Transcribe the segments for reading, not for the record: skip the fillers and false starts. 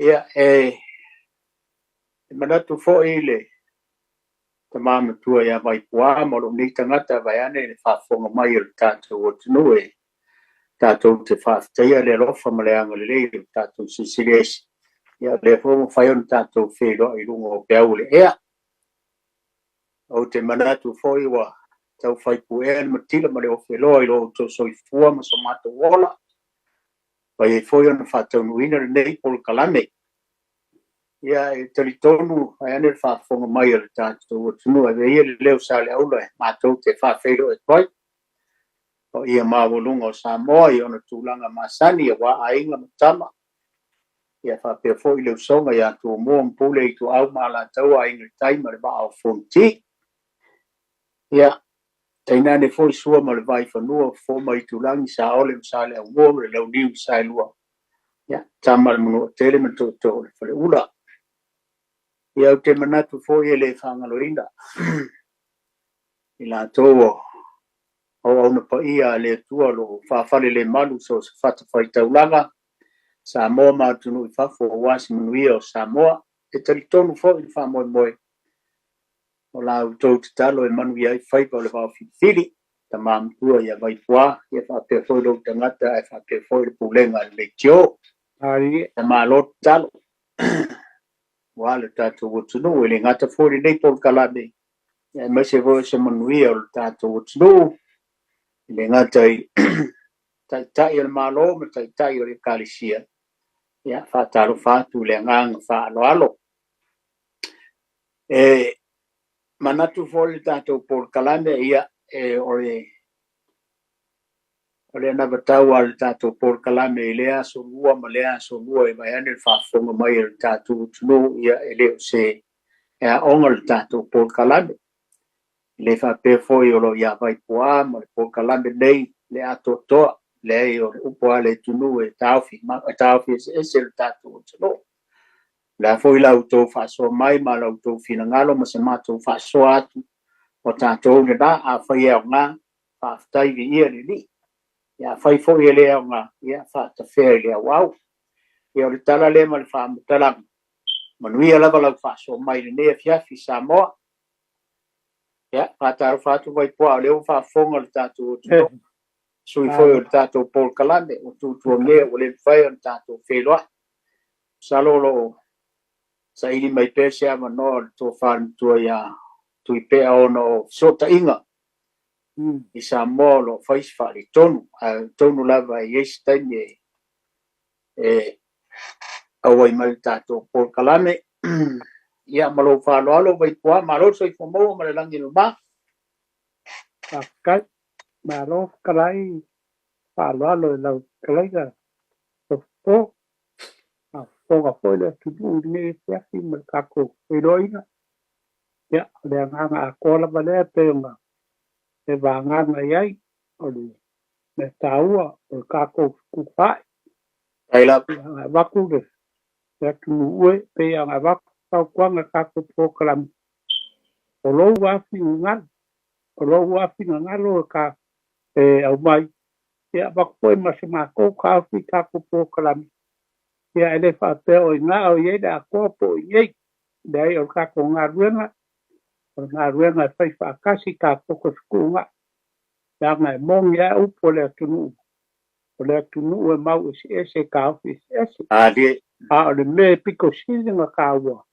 Ia manatu fo'i le tamama tua ia vai pua mo lo ni tangata vai ane le whafonga mai o le tātou o tunu e tātou te whaftaia le rofa ma le anga le lei tātou sisiresi. Ia le fomo whai on tātou whelo i rungo o peau le ea. O te manatu fo'i wa tau whai puea ni matila ma le o whelo i lo tau soifua ma somato wola. Vai e fo'i on whatau nuina le nei pol kalame. Ia e talitonu ai ane whafonga mai o le tātou o tunu e ia le leo sa le aula e mātou te whawhelo e toi. O ia mawalunga o Samoa i ona tūlanga masani e wa ainga matama. Ia whapea fo i leo songa ia tō mua mpule i tō au mala tau a inga taima le waa o fonti. Ia tainane fo i sua ma le vai whanua fo mai tūlangi sa ole msa le au mua le leo niu sa lua. Ia tama le munu o tele me tō le whale ula. Ia te manatu fo i le whangaloina. I la tō o ona pa ia le tua lo whawhale le malu so se whata whai taulanga. Samoa mātunu i whafo o wasi manuia o Samoa. E talitonu fo i whamoe moe. O la utou te talo e manuia i whaipa o le whao whiwhiri. Ta māmtua ia vai pua. Ia whapea fo i lo tangata e whapea fo i le pulenga le tio. Ta mālo talo. Wale tātou o tunu, e le ngata fōri nei pol kalame. E mese fōi se manuia o tātou o tunu. E le ngata i tai o le malo, me tai o le kalisia. Ia whātalo whātu le nganga whaalo alo. E manatu fōri tātou pol kalame, ia o le navatau al tātou por kalame i lea so lua ma lea so lua i mai ane whaafonga mai al tātou tunu ia e leo se e a onga le tātou por kalame. Le whapea fōi o lo ia vai pua ma le por kalame nei le ato toa le e o le upoa le tunu e tauwhi e se le tātou tunu. Le fōi lau tō whaasoa mai ma lau tō whina ngalo ma se mātou whaasoa atu o tātou le nā a whai au ngā whaaftai vi ia le ni. Ia fai fo ia lea nga ia fa ta fe lea wow ia o tala le mal fa mutala manuia lava la fa so mai ne fia fi Samoa ia fa ta fa tu vai po le fa fonga le tatu sui foi o tatu pol kalame o tu nge o le fai o tatu fe lo salolo sa ili mai pese ama no to fa tu ia tu pe ono so ta inga I Samoa lo fais fali tonu lava i estanye awai mal tato por kalame ia malo falo alo vai pua malo so I fomo ma le langi no ba kai malo kalai falo alo la kalai ga to ga foi le tu ni sia si mal kako eroina ia le nga ko la vale penga e vanganga iai o le taua o kako kupai ai la vaku le ya tu ue pe anga vaku tau kwanga kako program o lo wafi ngalo ka au mai ya vaku ma se ma ko ka fi kako program ya ele fa te o nga o ye da ko po ye dai o kako ngaruenga fai fa kasi ka poko skunga ya ngai mong ya upo le tunu e mau ese ka office ese a le me piko singa ka wa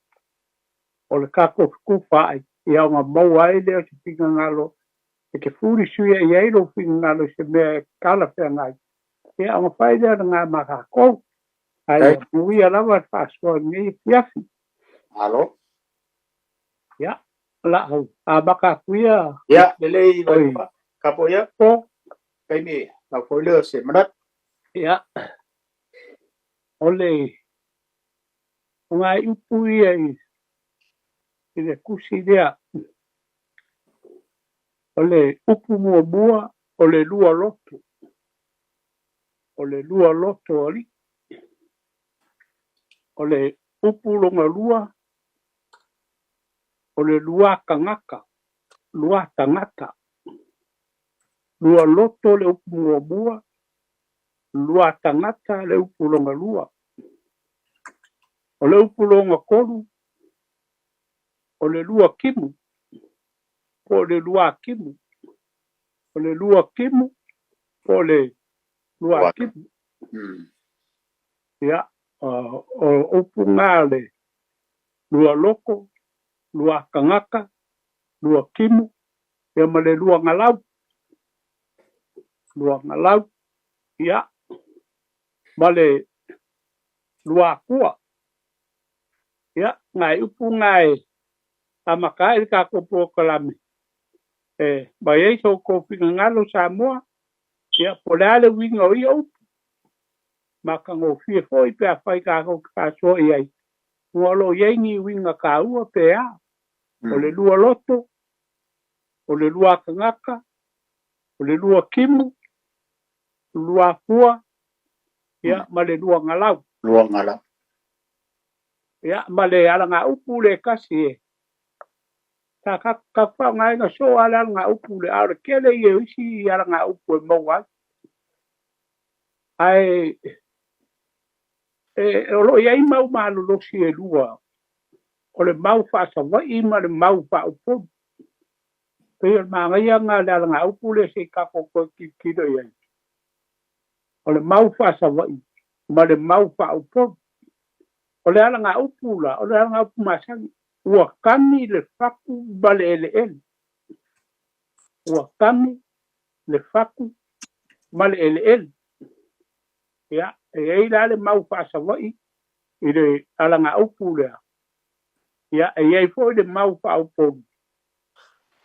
o le kako skufa ya nga mau ai le te pinga ngalo e ke furi suia ia ilo pinga ngalo se me kala fe ngai ya nga fai le nga maka ko ai uia lava fa so ni fiafi alo ya la baka kuia ya lele vai kapo ya ko kai ni la foi le se manat ya ole ngai upui ai ile kusidea ole upu mua ole lua loto ali ole upu longa lua ole lua kangaka lua tangata lua loto le upu mua lua tangata le upu longa lua O le upulonga kolu, o le lua kimu, o le lua kimu, o le lua kimu, o le lua kimu. Ia, o upu ngale, lua loko, lua kangaka, lua kimu, ia ma le lua ngalau. Lua ngalau, ia, ma le lua kua. Ia, ngai upu ngai, amakai ka kopo kalame. Ba ye so ko pinga ngalo Samoa, ia polale winga o ia upu. Maka ngo fie foi pe a fai ka ko ka so ia. Ngolo ye ni winga ka ua pe a. O le lua loto, o le lua kangaka, o le lua kimu, lua kua, ia ma le lua ngalau. Lua ngalau. Ia ma le alanga upu le kasi e. Ta ka pa ngai na so alanga upu le ara kele ye isi alanga upu e maua. Ai o lo ia i mau malu lo si e lua. O le mau fa sa wa i ma le mau fa upu. Pe ma ngai anga le alanga upu le se ka ko ki do ia. O le mau fa sa wa i ma le mau fa upu. O le alanga upu la, o le alanga upu masangi. Ua kami le faku bale ele ele. Ua kami le faku male ele ele. Ya, e le mau whaasawai i le alanga upu lea. Ya, e fo le mau whauponu.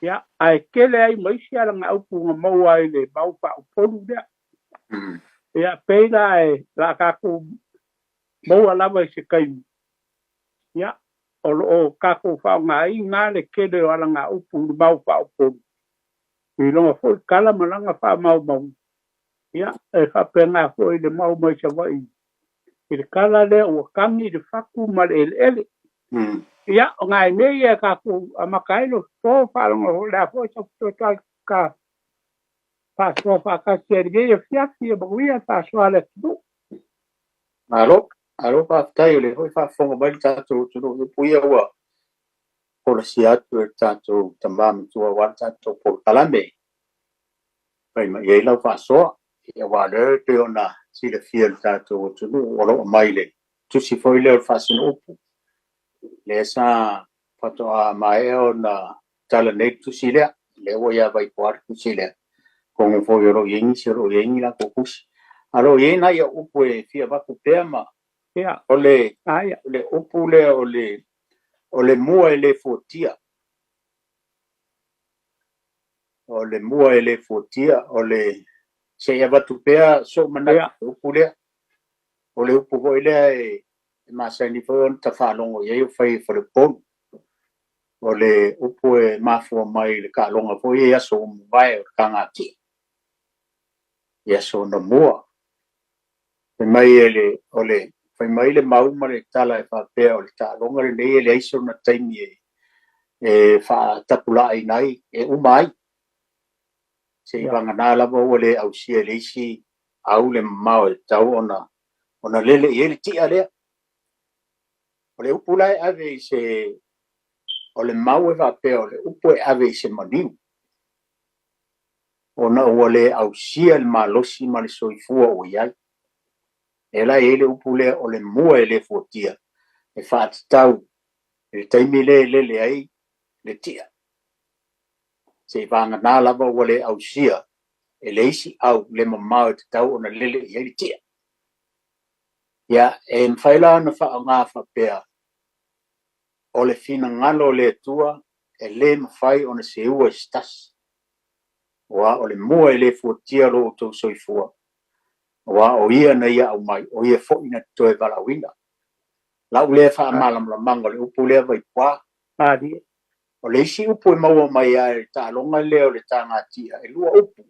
Ya, ai kele ai maisi alanga upu nga mau ai le mau whauponu lea. Ya, peila e la kako mau alama i se kaimu. Ya, o kako whao ngā i ngā le kele o alanga upu le mau whauponu. I longa fo kala malanga wha mau. Ya, e whapenga fo i le mau mai sa wai. I le kala le o kangi le faku ma le ele ele. Ia, o ngai me ia ka ku amakailo so whalonga ho le fo sa total ka pa so pa ka serge ia fiafi e baguia pa so ale tu. Alo pa tai le hoi fa fonga mai tātou tunu puia ua. Kola si atu e tātou tamam tua wa tātou por kalame. Pai ma iei lau fa soa. Ia wale te ona si le fia tātou tunu olo mai le. Tusi foi le fa sinu upu. Le sa patoa mai ona tala nei tusi lea. Le o ia vai kuar tusi lea. Kongo foi ro yengi si ro yengi la kokusi. Aro yena ia upu e fia waku pea ma. Ia. Ole upu le ole mua ele fotia. Ole mua ele fotia. Ole se ia watu pea so mana upu le. Ole upu hoi le e masani fo ta whalongo ye fai for the pon. Ole upu e mafua mai le ka longa fo ye aso mai o kangati. Ye aso na mua. Mai ele ole fai mai le mau ma le tala e whapea o le ta longa le nei ele aiso na taimi e wha tapula ai nai e umai. Se i wanga nā lava o le au sia le isi au le mau e tau ona lele i ele tia lea. O le upulai ave i se o le mau e whapea o le upu e ave i se maniu. Ona ua le au sia le malosi ma le soifua o iai. E la ele upule o le mua e le fotia. E whaatitau. E taimi le ai le tia. Se vanga nā lava ua le au sia. E le isi au le mamau e te tau ona lele i le tia. Ia e mwhaila na wha ngā whapea. O le fina ngalo le tua e le mawhai ona se ua stas. Wa o le mua e le fotia lo tau soifua. Wa o ia na ia au mai, o ia fo ina toe valawina. Lau le wha malam la mango le upu lea vai pua. O le isi upu e maua mai ai ta longa leo le ta ngatia e lua upu.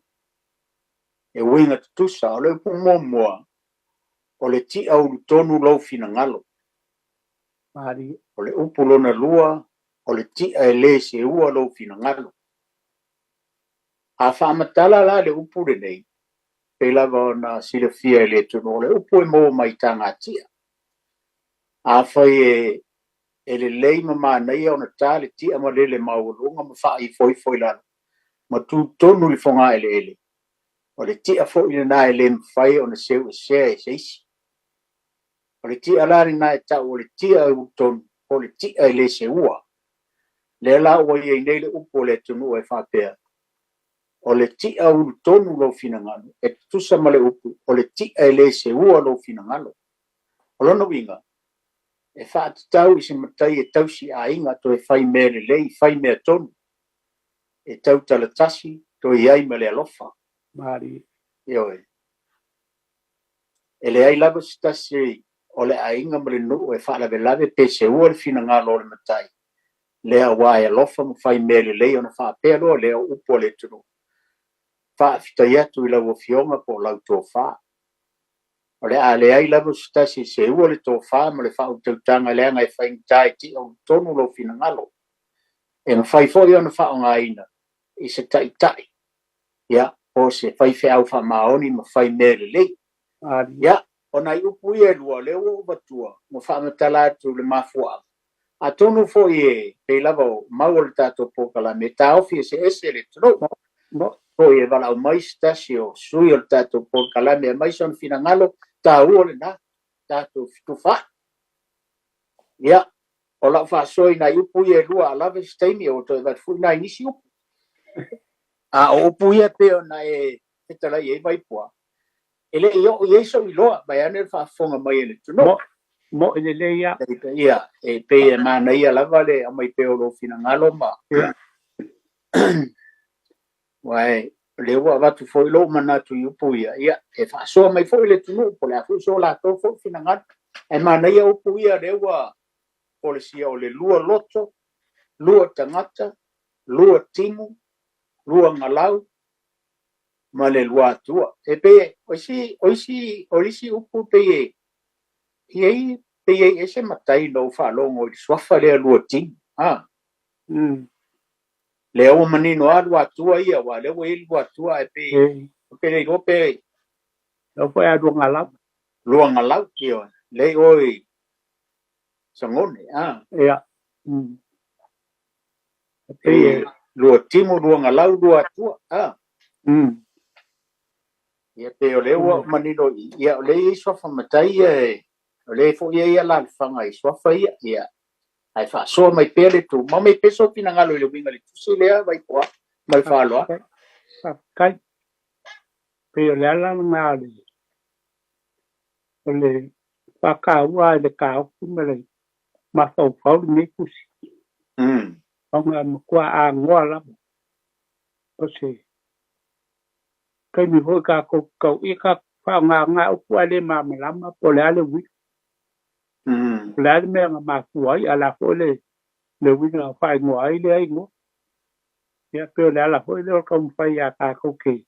E winga tutusa o le upu mua. O le ti au tonu lau fina ngalo. O le upu lona lua, o le ti e le se ua lau fina ngalo. A wha amatala la le upu le nei. Pe lava na sila fia le tunu o le upu e maua mai ta ngatia. a foi ele lei ma nei ona tale ti ama lele maulunga ma fa I foi la ma tu tonu li fonga ele o le ti a foi na ele fai ona se o le ti ala na ta o le ti a ton o le ti a le se ua le la o ye nei le upo le tunu e fa pe o le ti a tonu lo finangalo e tu sa male upu o le ti a le se ua lo finangalo o lo no winga e fa tau I se matai e tau si a inga to e fai mea le lei, fai mea tonu. E tau tala tasi, to e ai ma le alofa. Mari. Ioe. E le ai lava si tasi o le a inga ma le nuu e fa lave lave pe se ua le fina ngā lo le matai. Le a wā e alofa ma fai mea le lei ona fa pēr loa le a upo le tunu. Fa fita iatu I lau o fionga po lau tō fa. O le a le ai lava stasi se ua le tō wha ma le whao tautanga le anga e whaing tai ti au tonu lo fina ngalo. E ma whai fōi ana whao ngā ina. I se tai tai. Ia, o se whai whiau wha maoni ma whai mere le. Ia, o nai upu I e lua le o batua. Ma wha matala atu le mafua. A tonu fōi e pe lava o maua le tātou pōkala me tā ofi e se ese le tunu. Fōi e wala o mai stasi o sui o le tātou pōkala me mai son fina ngalo. Ta ule na tatu tufa ya o la fa soi na upu ye lua la ve stemi o to va fu na inisi upu a upu ye pe na e tala ye vai po ele yo ye so I loa ba ane fa fonga mai ele tu no mo ele le ya e pe ma na ia la vale a mai pe o lo fina ngalo ma wai le wa va tu foi lo mana tu upu ia e fa so mai foi le tu no po la fu so la to fo fina ngat e mana ia upu ia le wa policia o le lua loto lua tangata lua timu lua ngalau ma le lua tua e pe oisi upu pe ye ese matai no fa longo I swafa le lua timu le o manino a tua ia wa le o il tua e pe le go pe lo foi a luanga lau io le oi sangone ia pe lua timu luanga lau lua tua ia pe o le o manino ia le sofa matai e le fo ia la fanga I sofa ia ai fa so mai pele tu ma mai peso pina ngalo le winga le tu se le vai po mai fa lo kai pe le ala ngale le pa ka wa le ka ku me ma fa ni ku si nga kwa a ngola o se kai mi ho ka ko I ka fa nga ku ale ma lama po le ale wi le me ma ku ai ala fo le wi nga fa ngo ai le ai ngo ya pe le ala fo le ka fa ya ka ko ke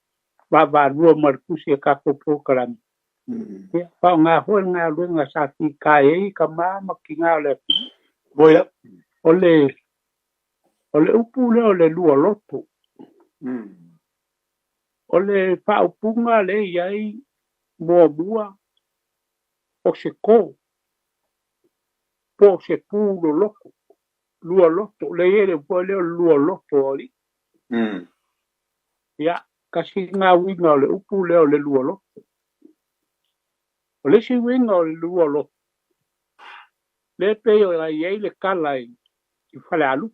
va ru ma ku si ka ko po kala ya fa nga ho nga lu nga sa ti ka e ka ma ki nga le boya o le upu le lua loto o le fa upunga le ai mo bua o se ko po se pu lo loko lua loto le ele po le lua loto ali ya kasi nga winga le upu le lua loto o le si winga le lua loto le pe o ai le kala I fale alu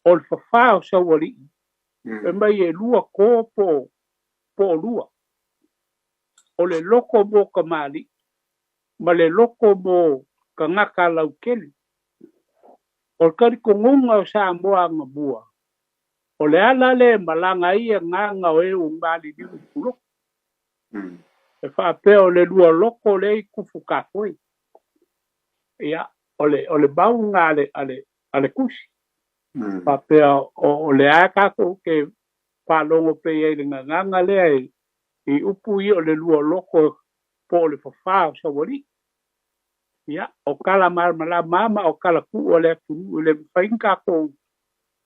o le fa o se wali e mai e lua ko po lua o le loko mo ka mali ma le loko mo ka ngaka lau keli o le kari ko ngunga o sa moa nga bua o le ala le malanga ia nganga o e umbali di upulo e fa pe o le lua loko le kufu ka foi ia o le bau nga ale kusi pa pe o le aka ko ke pa longo pe e le nganga le I upu I o le lua loko po le fa o sa wali ia o kala mala mama o kala ku o le fainga ko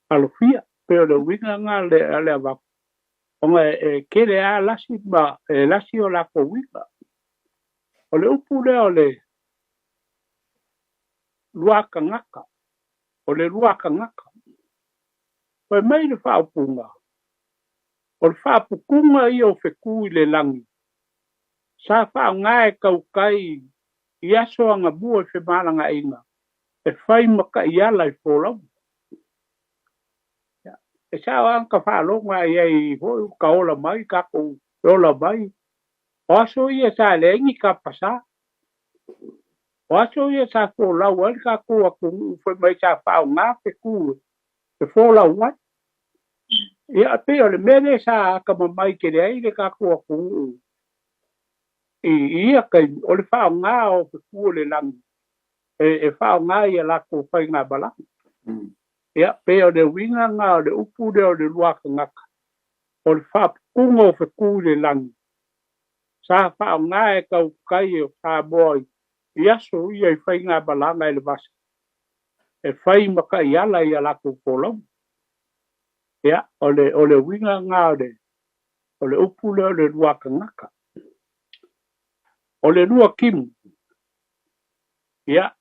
alofia pe o le winga nga le va o ke le a lasi ma lasi o la ko winga o le upu le luaka ngaka. O le luaka ngaka. Pai mai le whaapunga. O le whaapukunga i o wheku i le langi. Sa whao ngae kau kai i aso anga bua i whemalanga inga. E whai maka i ala i wholau. E sa o anka whaalonga i ei hoi ka ola mai kako ola mai. O aso i e sa le ingi ka pasa. O aso i e sa wholau ai kako a kungu whai mai sa whao ngā wheku e wholau ai. Ia pe o le mele sa aka mamai ke le aile kako a kungu. Ia kai o le whao ngā o wheku le langi. E whao ngā i a lako whai ngā balang. Ia pe o le winga ngā o le upu le o le luaka ngaka. O le whaapukunga o wheku le langi. Sa whao ngā e kau kai o wha boi. Ia so ia i whai ngā balanga i le vasa. E whai maka i ala i a lako wholau. Ia o le winga ngā o le upu le o le luaka ngaka. O le lua kimu. Ia.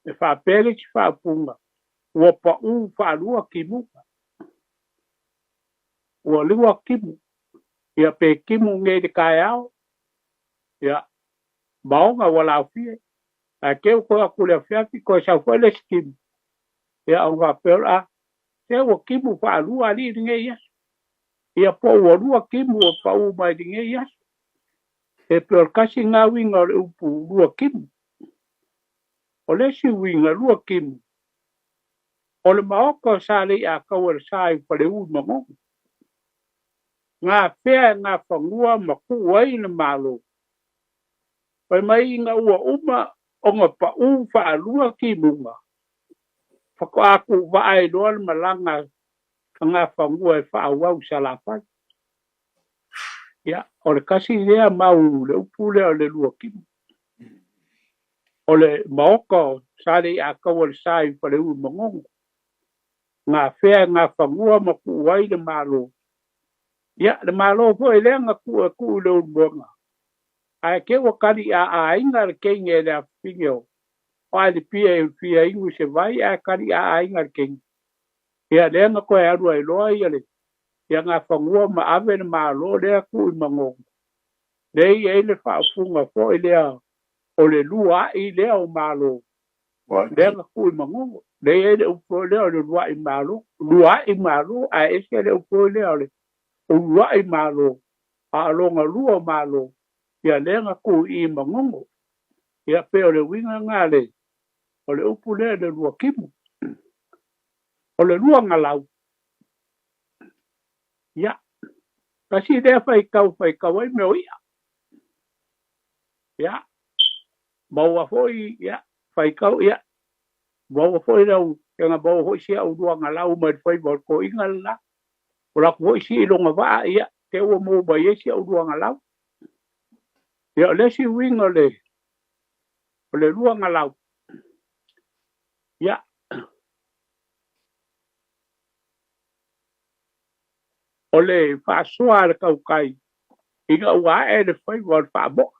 E whaapere ki whaapunga. Ua pa u whaalua kimu. Ua lua kimu. Ia pe kimu nge de kai au. Ia. Maonga wala fie. A keu koa kule fiafi koe sa whale kimu. Ia au ngā pera. Te ua kimu whaalua li nge ias. Ia po ua lua kimu o pa u mai nge ias. E peor kasi ngā winga o le upu lua kimu. O le si winga lua kimu. O le maoko sa le a kaua sa i pale u mangongo. Ngā pea ngā whangua ma kuwai na malo. Pai mai ngā ua uma o ngā pa u whaalua kimunga. Whako aku waai doa le malanga ngā whangua e whaawau sa la whai. Ia, o le kasi lea mau le upu lea o le lua kimu. O le maoko sa le a kaua le sa i pale u mangongo. Ngā whea ngā whangua ma kuwai le malo. Ia, le malo po e lea ngā kua kuu le unbonga. Ai ke wakari a inga le kenge le a whingeo. O ai le pia e pia ingu se vai a kari a inga le kenge. Ia lea ngā koe arua e loa ia le. Ia ngā whangua ma ave le malo lea kuu i mangongo. Lei e le whaafunga po e lea o le lua i lea o malo. Lea ngā kuu i mangongo. Lei e le upo lea o le lua i malo. Lua i malo a ese le upo lea o le. O lua i malo. A alonga lua malo. Ia lea ngā kuu i mangongo. Ia pe o le winga ngā le. O le upu lea le lua kimu. O le lua ngalau. Ia. Kasi lea whai kau ai meo ia. Ia. Maua hoi, ia. Whai kau, ia. Maua hoi rau. Ia ngā maua hoi sia o lua ngalau mai whai mau ko inga la. O la hoi si ilonga waa, ia. Te ua mou mai e sia o lua ngalau. Ia lesi winga le. O le lua ngalau. Ia. O le whaasoa le kaukai. Inga ua e le whai wal whaabo.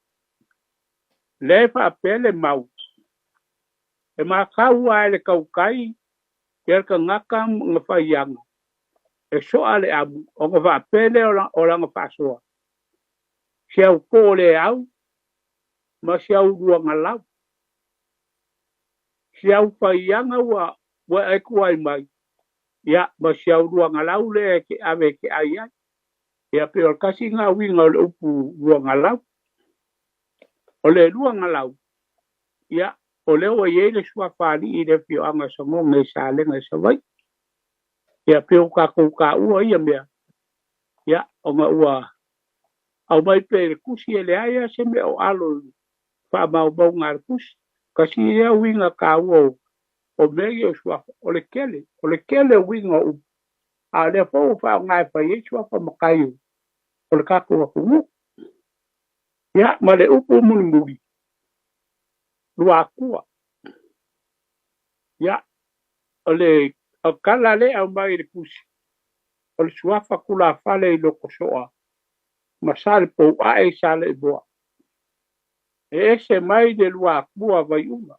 Le whaapele mau. E maa kaua e le kaukai. Ia ka ngaka ngā whaianga. E soa le amu. O ngā whaapele o la ngā whaasoa. Siau ko le au. Ma siau lua ngalau. Siau whaianga wa e kuai mai. Ia, ma siau lua ngalau le ke ave ke ai ai. Ia peo kasi ngā winga o le upu lua ngalau. O le lua ngalau. Ia, o le o ye le sua whani i le pio anga sa ngonga i sa lenga sa vai. Ia peo ka kouka ua ia mea. Ia, o ngā ua. Au mai pe le kusi e le aia se me o alo. Wha mau mau ngā le kusi. Kasi ia winga ka ua o megi o suafa, o le kele winga upu. A le fau whao ngai whai e suafa makai o le kako wa kungu. Ia, ma le upu muni muni. Lua kua. Ia, o le, o kala le au mai le kusi. O le suafa kula fale i loko soa. Ma sale pou a e sale i boa. E ese mai de lua kua vai uma.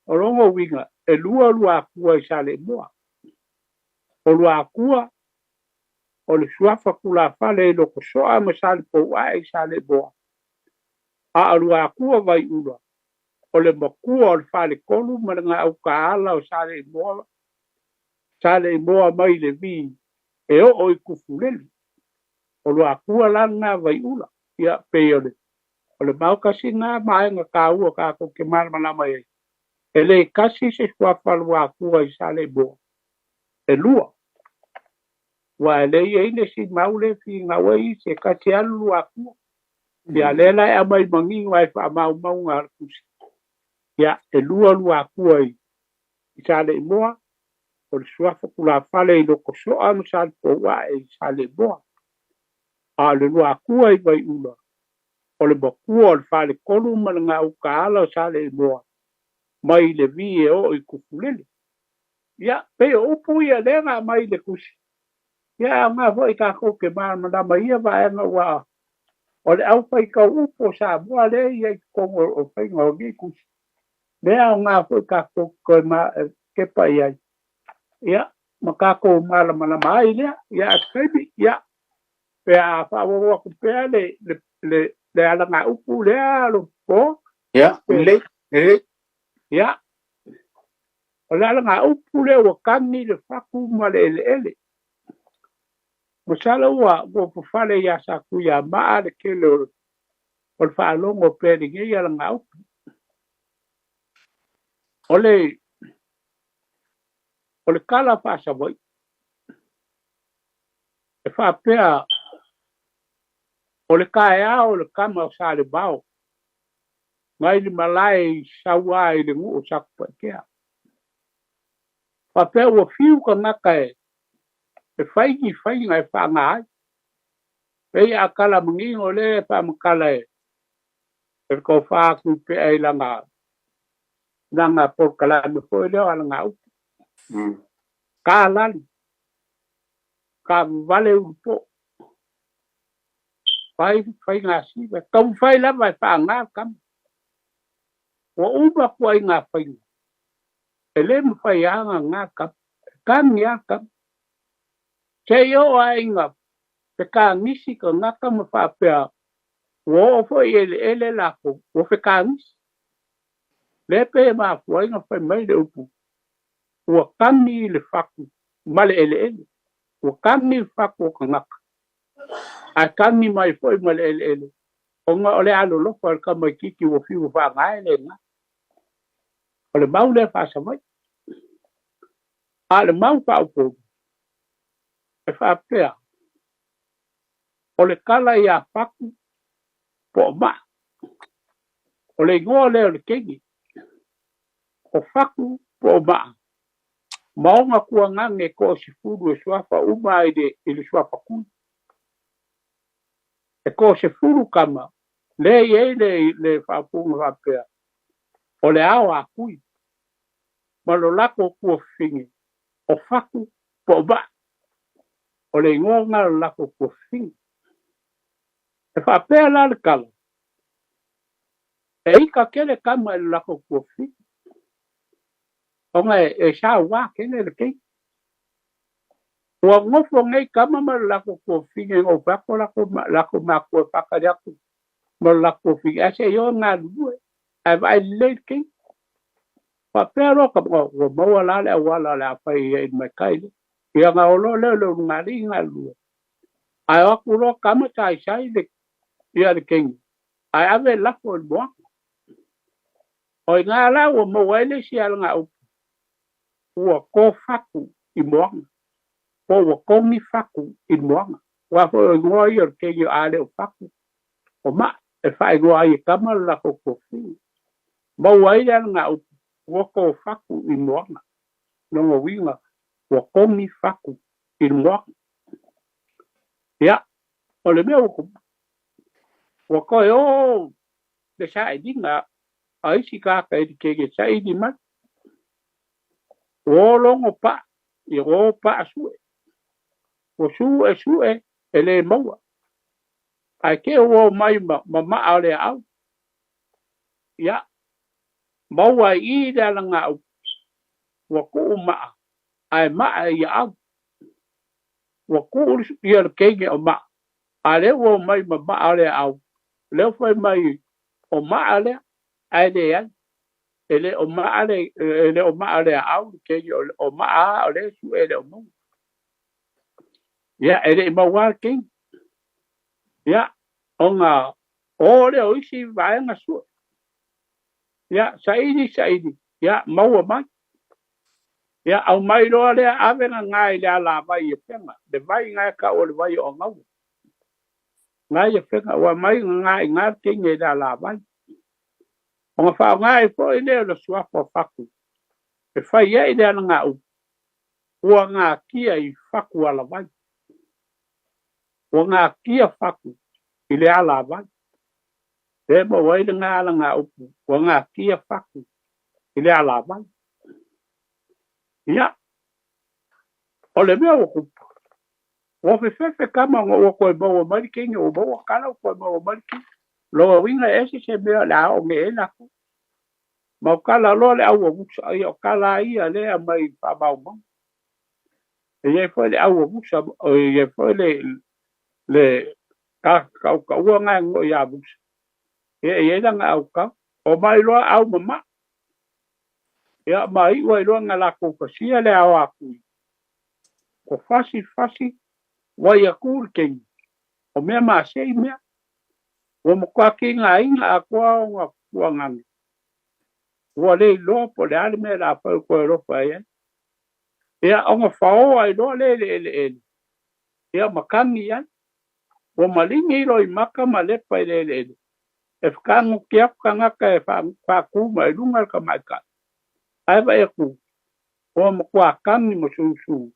o longo winga e lua kua i sale moa o lua kua o le suafa kula fale lo ko soa ma sale po ai sale moa a lua kua vai ula o le makua o le fale kolu ma nga au ka ala o sale moa mai le vi e o i kufuleli o lua kua lana vai ula ia peole o le mau kasi nga maenga ka ua ka ko ke marmana mai e le kasi se suafa lua kua i sale moa e lua wa le ye ne si maule fi nga wai se kasi alu lua kua ia lela e mai mangi wai fa mau nga kusi ia e lua kua i sale moa o le suafa kula fale i loko soa ma sale po wa e sale moa a le lua kua i vai ula o le bakua o le fale kolu ma nga u ka ala o sale moa mai le vi e o i kufulele ia pe o upu ia lenga mai le kusi ia nga fo i ka ko ke ma mai ia va e wa o le au pai ka upo sa moa le ia i kongo o fai ngā o kusi lea nga fo i ka ko ma ke pa ia makako mala mai lea ia skaibi ia pe a fa wo ko pe le ala nga upu lea lo po ia le ia o le ala nga upu le o kangi le faku ma le ele mo sala wa go fale ya sa ku ya ma le kele o fa longo pe ni ia ala nga upu o le kala fa sa voi e fa pea o le kaea o le kama o sa le bao ngai li malai sawa i le ngu o sakpa kea fa pea o fiu ka ngaka e fai ngai fa ngai e a kala mungi o le fa makala e ko fa ku pe ai langa por kala me foi le ala ngau ka lali ka vale un po fai ngasi ba tom fai la vai fa nga kam o uba ko ai nga fai ele me fai nga kam ya kam che yo ai nga pe ka misi ko nga kam fa pe o fo ele la ko o fe ka misi le pe ma fo nga fai mai de upu o kami le faku male ele o kami faku ko nga a kami mai foi male ele o nga ole alo lo for ka mai kiki o fiu fa ngai le nga ole mau le fa sa mai ale mau fa o e fa pea ole kala ia faku po ma ole ngole ole kengi o faku po ma maonga kua ngange ko si fudu e suafa uma ile suafa ku e ko se fudu kama le fa punga fa pea ole awa kui malo lako kua fingi o faku po ba ole ngonga lako kua fingi e fa pea la le kala e ika kele kama lako kua fingi onga e sa wa kele le kei wa ngofo ngai kama ma lako kua fingi o fako lako ma kua faka yaku ma lako fingi ase yo nga lue ai vai le kei pa pero ka mo wala la pa i mai kai ia nga olo le ngari nga lu ai aku ro kama sai le ia de king ai ave la ko bo oi nga la o mo wele si al nga o ko faku i mo o ko mi faku i mo wa fo ngo yor ke yo ale o faku o ma e fai go ai kama la ko fi mo wai nga woko faku i moanga no winga woko mi faku i moanga ya o le meu woko yo de sai dinga ai si ka ke sai di ma o longo pa i ro pa su o su ele mo ai ke o mai ma ale au ya maua I le alanga au wa ku maa ai maa ia au wa ku ia le kenge o maa a le wo mai ma maa le au le fai mai o maa le ai le ai ele o maa le au kenge o maa o le su ele o mo ya ele ma wa kenge ya onga o le o isi vai nga su ya saidi ya maua mai ya au mai loa le ave na ngai le ala vai e penga le vai ngai ka o le vai o ngau ngai e penga wa mai ngai kenge le ala vai o nga fa ngai fo ile le sua fo faku e fai ia ile ana ngau ua ngā kia I faku ala vai ua ngā kia faku I le ala vai e mo wai le ngā ala ngā upu ua ngā kia faku I le ala vai ia o le mea o kupa o fe kama o koe maua marikingi o maua kala o koe maua marikingi loa winga ese se mea la o me ena ku ma o kala loa le au o musa ai o kala ia le a mai pa mau mau e ye foi le au o musa o ye foi le ka ua ngai ngo ia musa e langa au ka o mai loa au mama ia mai ua loa ngala ko pasia le au aku ko fasi wai a kurken o mea ma sei mea o mo kwa ki ngā inga a kua o ngā kuangang ua le lopo le ale mea la pau koe ropa ia o ngā whao ai loa le ia makangi ai o malingi ilo I maka ma lepa I le e whakango kia whakangaka e whakuma I lunga ka maika ai wa e ku o mo kwa kangi mo susu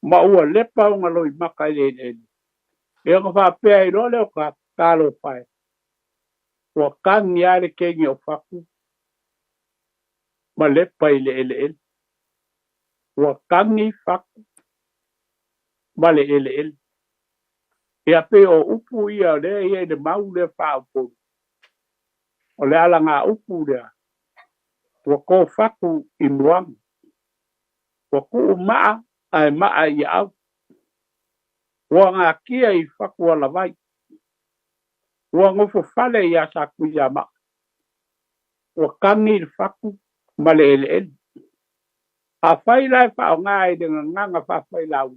ma ua lepa o ngā loi maka I le e ngā whapea I loa leo ka kālo whae ua kangi ale kengi o whaku ma lepa I le ua kangi whaku ma le ia pe o upu ia le ia le mau le whaapo o le ala ngā upu lea ua ko whaku I muang ua ku maa ai maa I au ua ngā kia I whaku ala vai ua ngofo whale ia sa kuia maa ua kangi le whaku ma le a whai lai whao ngai de nganga whawhai lau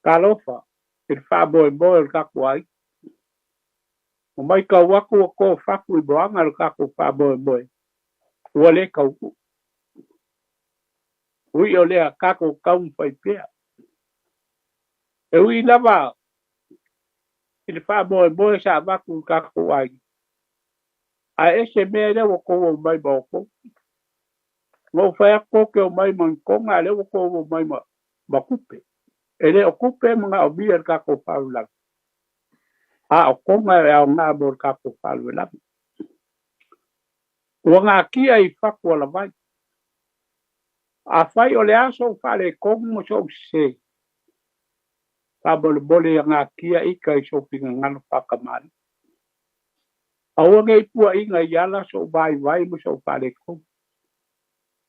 ka lofa il whaboe boe il kaku ai o mai ka waku o ko whaku I boanga il kaku whaboe boe ua le kauku ui o lea kaku kaum whai pia e ui lava il whaboe boe sa waku il kaku ai a ese mea le wako o mai bauko ngō whai ako ke o mai mankonga le wako o mai makupe ele o kupe mga o bia ka ko paula a o konga e o ngā bor ka ko paula o ngā kia I whaku ala vai a whai o le aso whale kongu mo so se ka bole ngā kia I kai so pinga ngano whakamari a o ngei pua inga I ala so vai mo so whale kongu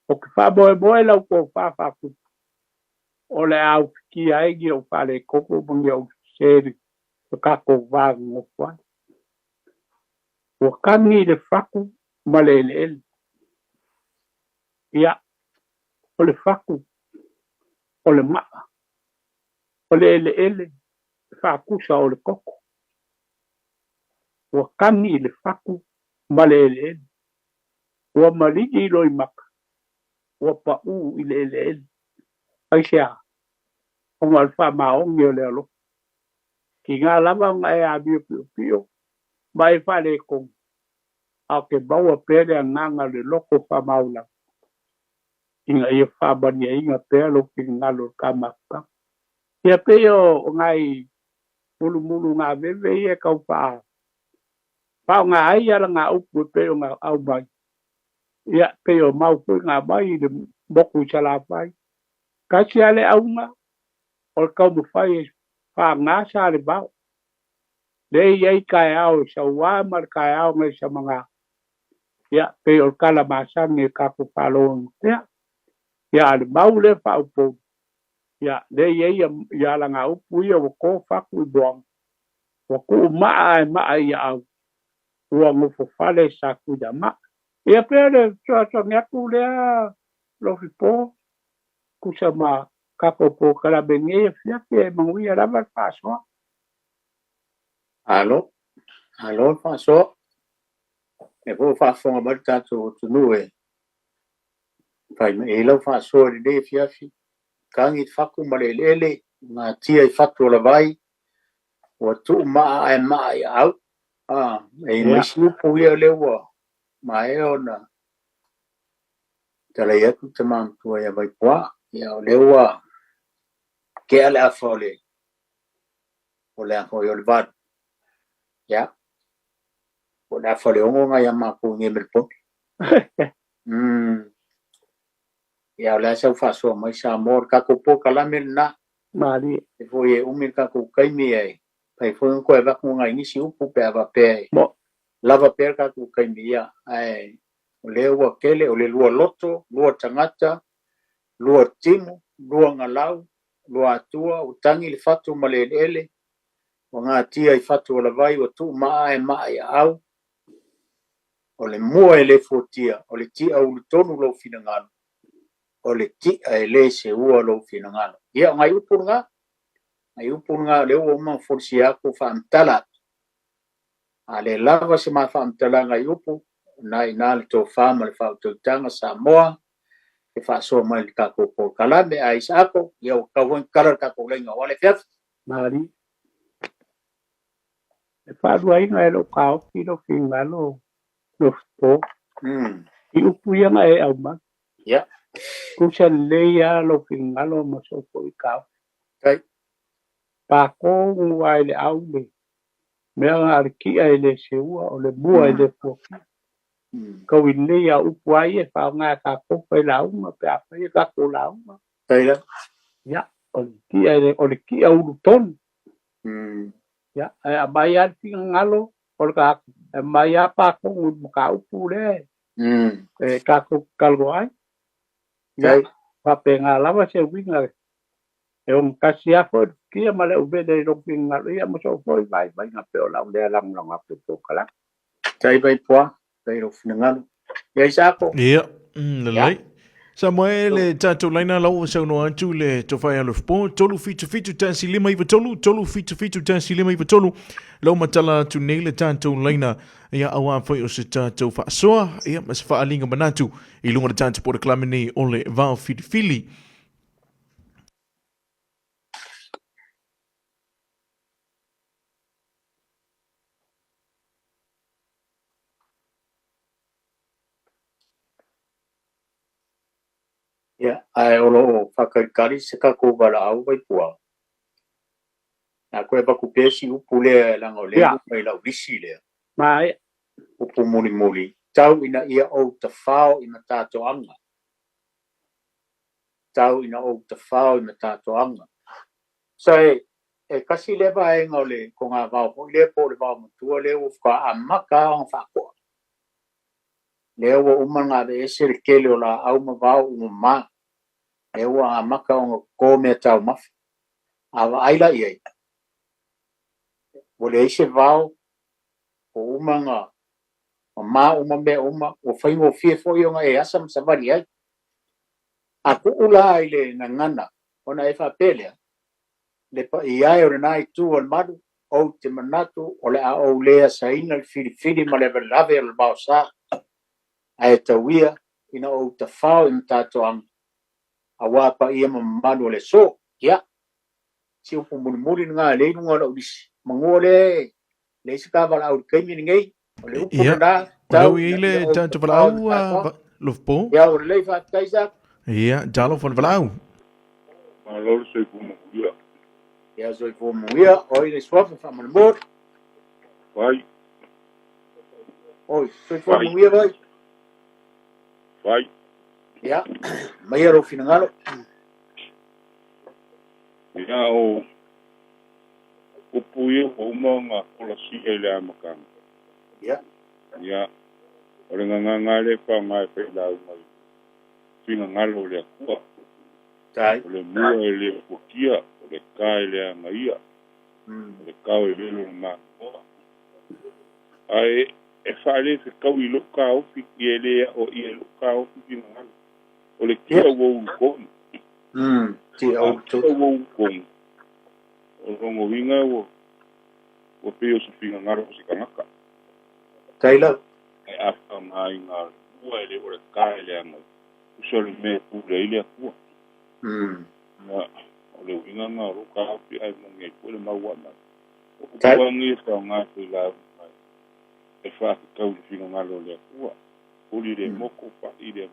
o ki whaboe lau ko whaku o le au ki aigi o whale koko mungi o seri o kako wāngu o whai. O kangi le whaku ma le ele. Ia, o le whaku, o le maa, o le ele, whakusa o le koko. O kangi le whaku ma le ele. O maligi loi maka, o pa u I le ele. Aisea, o ngā alwha maongi o le alo. Ki ngā lama ngā e a pio, mai whale kong. A ke baua pere a nganga le loko wha maula. Inga ia wha bani a inga pere lo ki ngalo ka maka. Ia peo o ngai mulu ngā vewe ia kau wha. Pao ngā ai ala ngā upu peo ngā au mai. Ia peo mau pui ngā mai le moku chala whai. Kasi ale aunga, o kau mwhai e wha ngā sa le bao. Le iei kai au, sa wā mar kai au ngai sa mga ya pe o kala masangi ka ko palo ya le maule fa upo ya le ya la nga upu ya ko fa ku doang wa ku ma ya au wa mo fo fale sa ku da ma ya pe le so nya ku le lo fi po ku sa ma ka ko po kala benye fia pe mo ya la va fa so alo fa so e po fa fonga ba tātou tunu e pai e lau fa so le fia fi kangi faku malelele ngā tia i fatu la vai wa tu ma au e mai siu pu ia lewa ma e ona tala ia tu te mantua ia vai pua ia lewa ke ale a fole o le a fole o le vad ia o le a fole ongo nga ia maku nge melpo ia o le a sau faso mai sa mor ka kupo kalame na mari e foi e umi ka ku kaimi ai pai foi ko e vaku nga inisi upu pe ava pe lava pe ka ku kaimi ia ai o le ua kele o le lua loto lua tangata lua timu lua ngalau lua atua o tangi le fatu ma le ele o ngā tia i fatu o la vai o tu maa e au o le mua e le fotia o le tia ulu tonu lo fina ngalo o le tia e le se ua lo fina ngalo ia ngai upu nga le ua uma forsi ako whaamtala a le lava se maa whaamtala ngai upu nai nā le tō whaama le whautautanga Samoa e whaasoa mai le kako po kalame a isa ako ia o kauhoi karar kako lenga o le fiaf mari e whaadu ainga e lo kao ki lo finga lo po i upu ianga e au ma ia kusa leia lo finga lo mo so po i kao kai pa ko ngua le au le mea ngā ki ai le se ua o le mua le po kau i leia upu ai e whao ngā ka kopa i la uma pe a whai ka ko la uma kai la ia o le ki au lu tonu ya a mai a tinga ngalo o ka mai a pa ko ngu ka upu le e ka ko kalgo ai ya pa pe nga lava se winga e on kasi a fo ki ma le ube de ro pinga ia mo so foi vai nga pe o la le lang lang a to kala tai vai poa tai ro finanga ia isako ia lelai Samuel e tatou laina lau sa no antu le to fai alo po tolu fitu tansi lima iwa tolu fitu tansi lima iwa tolu lau matala tu nei le tatou laina ia awa foi o se tatou fa soa ia mas fa alinga manatu i lunga le tatou por klamini ole vao fili ia ai olo whakaikari se ka ko wala au vai pua a koe baku pesi upu le langa o le mai lau visi le mai upu muli tau ina ia o te whao i matato anga tau ina o te whao i matato anga so e kasi le ba e ngole ko ngā wao po le po le wao matua le u wha a maka o whakoa le ua umanga de ese le kele o la au ma wao u ma le ua a maka o ko mea tau mafi awa aila iei o le ese wao o umanga o ma uma mea uma o whaingo fie fo i onga e asam savari ai a ku ula ai le ngangana ona e wha pelea le pa i ai o le nai tu o le madu o te manatu o le a o lea sa ina le fili ma le lave o le bao sa a e tauia ina o te whao i mtato ang a wapa ia ma manu o le so ia si upu muri ngā le inunga o disi mango le se ka wala au kaimi ngei o le upu na tau i le tatou walau lofpo ia o le fa kaisa ia jalo fon walau Malo se como ia. Ia so fo muia o le swafa fa mo Vai. Oi, so fo muia vai. Vai. Ia. Mai ero finangalo. Ia o puio o manga o la si ele makang. Ia. Ia. o le nganga le fa mai pe la mai finga ngalo le kua Tai. o le mua e le pokia o le kai le angaia o le kau e velo le makoa ai e whare se kau I loka ofi I e lea o I e loka ofi finga ngalo o le kia wou kong Ti au tu. kia wou kong o rongo winga o peo su finga ngalo si kanaka Tai la. e afa ngai ngalo mua e le o le kai le angaia uso le me pule I le akua na o le winga ngā roka api ai mongi ko le mawana o kuangi sa ngā te la e whaaki kau le whina ngalo le akua uli le moko pa I le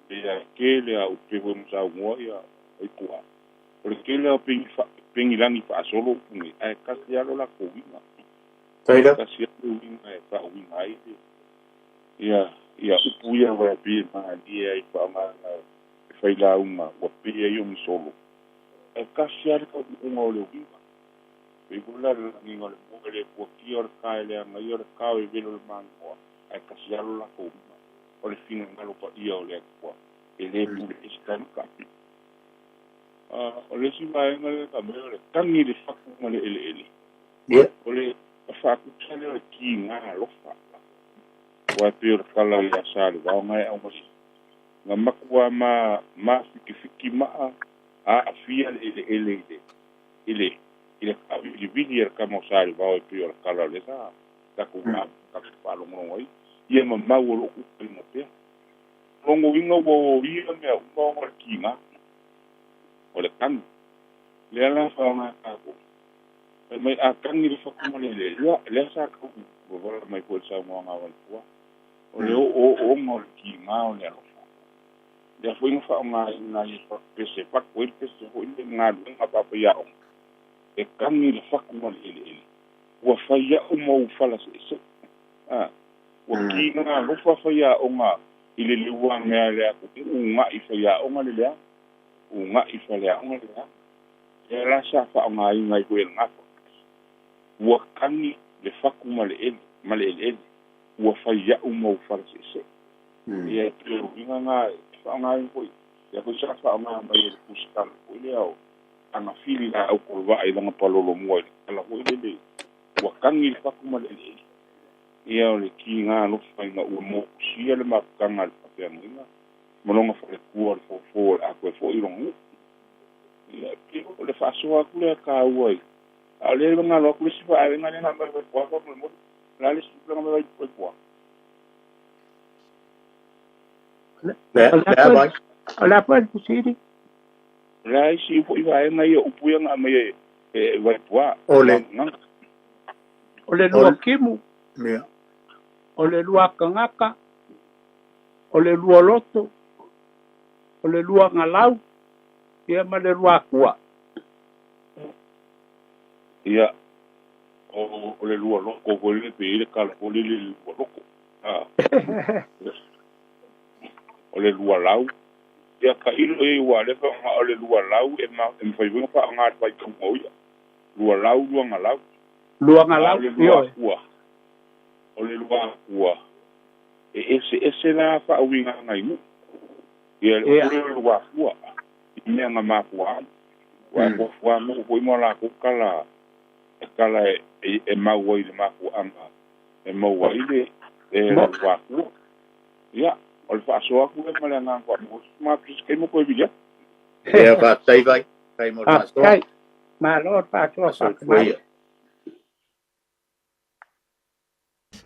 e a kele a upewe msau ngoa ia ai kua o le kele a pingi langi wha solo pungi ai kasi alo la ko winga kasi alo winga e wha winga ai ia upu ia wa pi ma dia ai wha ngā fai la unga wa pia yo mi solo e kasi ari ka unga o le winga e gula le nginga le mua le kua kia o le kai le anga I o le kao e velo le mangoa e kasi alo la ko winga o le finga ngalo pa ia o le akua e le pule e sikani kapi o le si vaenga le ka mea le tangi le faku ma le ele ele o le faku tale o le ki ngā lofa wa pia o le kala le asale wao ngai au masi nga makua ma fiki maa a afia ele ka vili er ka mosari va e pio kala le sa ta ku ma ka palo ngo ai ye ma mau lo ku mo pe longo wingo bo ia me o mo kinga o le kan le ala fa ma ka ko mai a kan ni fa ku mo le sa ku bo mai ko sa mo nga wa o le o mo kinga o le ya foi fa nga na pese pa ko pese ho ile nga nga pa pa ya e kangi le faku ma ele wa fa ya o mo fala se wa ki nga lo fa ya o nga ile le wa nga le ko nga I fa ya o nga le nga I fa le nga le ya la sa fa nga I nga ko nga wa kangi le faku ma le ele wa fa ya o mo fala se ya pero nga nga ko ya ko sa fa nga ba ye ku sta ko le au ana fili la au ko va I langa palolo mo ala ko ile wa kangi fa kuma le ia o le ki nga no fa nga o mo si ele ma kanga pa pe nga molonga fa le ku fo a ko fo I rongo ia ki o le fa so a ku le ka wai a le nga lo ku si fa nga le na ba ko ko mo la le si nga ba ko la pa pusiri Rai si fo I vai nga o puya nga mai e vai pua ole lua kimu ole lua kangaka ole lua loto ole lua ngalau ia ma le lua kua ia o le lua loko ko le pe le kala ko le lua loko o le lua lau ia ka ilo e wa le fa o le lua lau e ma e fai vinga fa nga fa ko mo ia lua lau lua ngalau io o le lua kua ese la fa winga ngai mu ia le lua kua me nga ma kua wa ko fua mo ko mo la ko kala e ma wo ile ma ku anga e ma wo ile lua kua ia o le fa so aku e ma le nga ko mo ma ke mo ko bilia ia fa tai vai kai mo ma so ma lo fa so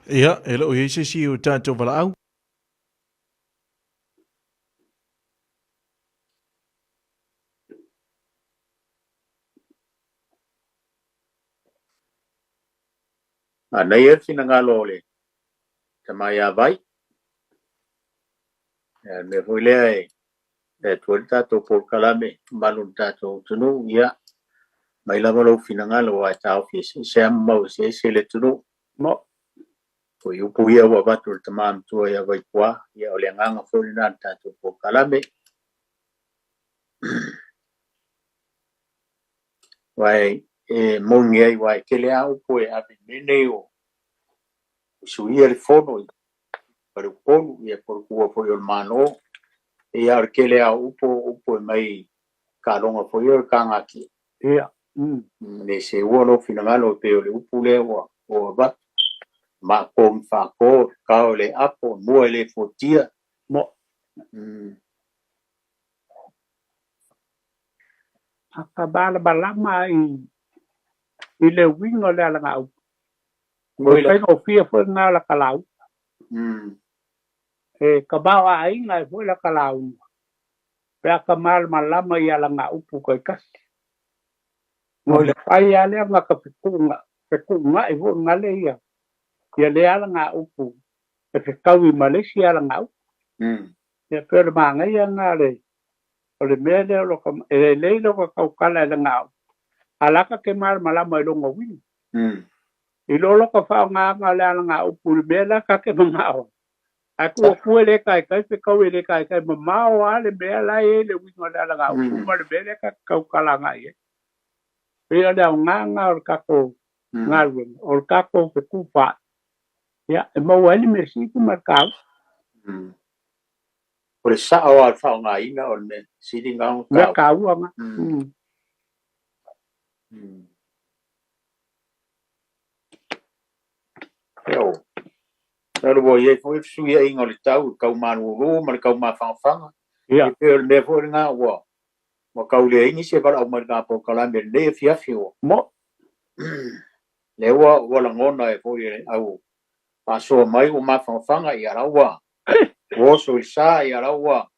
Ia, e lo i se si o tātou wala au. Nei e fina ngalo le. Tamai a vai. Me hoi lea e tuari tātou por kalame, malun tātou tunu, ia. Mai lama lau fina ngalo a tau fisi, se am mau se le tunu. Mo. Ko upu ia wa watu le tamam tua ia vai kua, ia o le nganga fori nā tātou por kalame. Wai, mongi ai wai, ke le au koe api mene o. suia le fono para ponu ia por kua foi o mano e ar que le upo mai karonga foi o kanga ki ia le se uolo finangalo pe o le upu le o ba ma kom fa ko ka le apo mo le fotia mo akabala balama i le wingo le ala ngau mo kai no fia fo na la kalau e kabawa ai ngai fo la kalau pe akamal malama i ala ngau pu kai kas mo le pai ale nga ka pekunga e fo ngale ia le ala ngau pu e ke kawi Malaysia ala ngau ia pe le manga ia ngale o le mea le lo ka e le lo ka kaukala le ngau alaka ke mal malama i longo wini i lolo ka whao ngā le ala ngā upuri mea ka ke mangao aku o le kai pe kau le kai mamao a le mea la e le wingo le ala ngā upuri ma le mea ka kaukala ngā e pia le au ngā o kako ngā rueng o kako pe kupa ia e mau ali me siku markau o le sao al whao ngā inga o le siri ngā mea kau anga Yo. Nalo bo ye foi sui ai ngol tau kau manu ro ma kau ma fanga. Ia. E le fo nga wa. Mo kau le ini se para o ma po kala me le fia fio. Mo. Le wa la ngona e foi au. Paso mai o ma fanga ia ra wa. Wo so sa ia ra wa.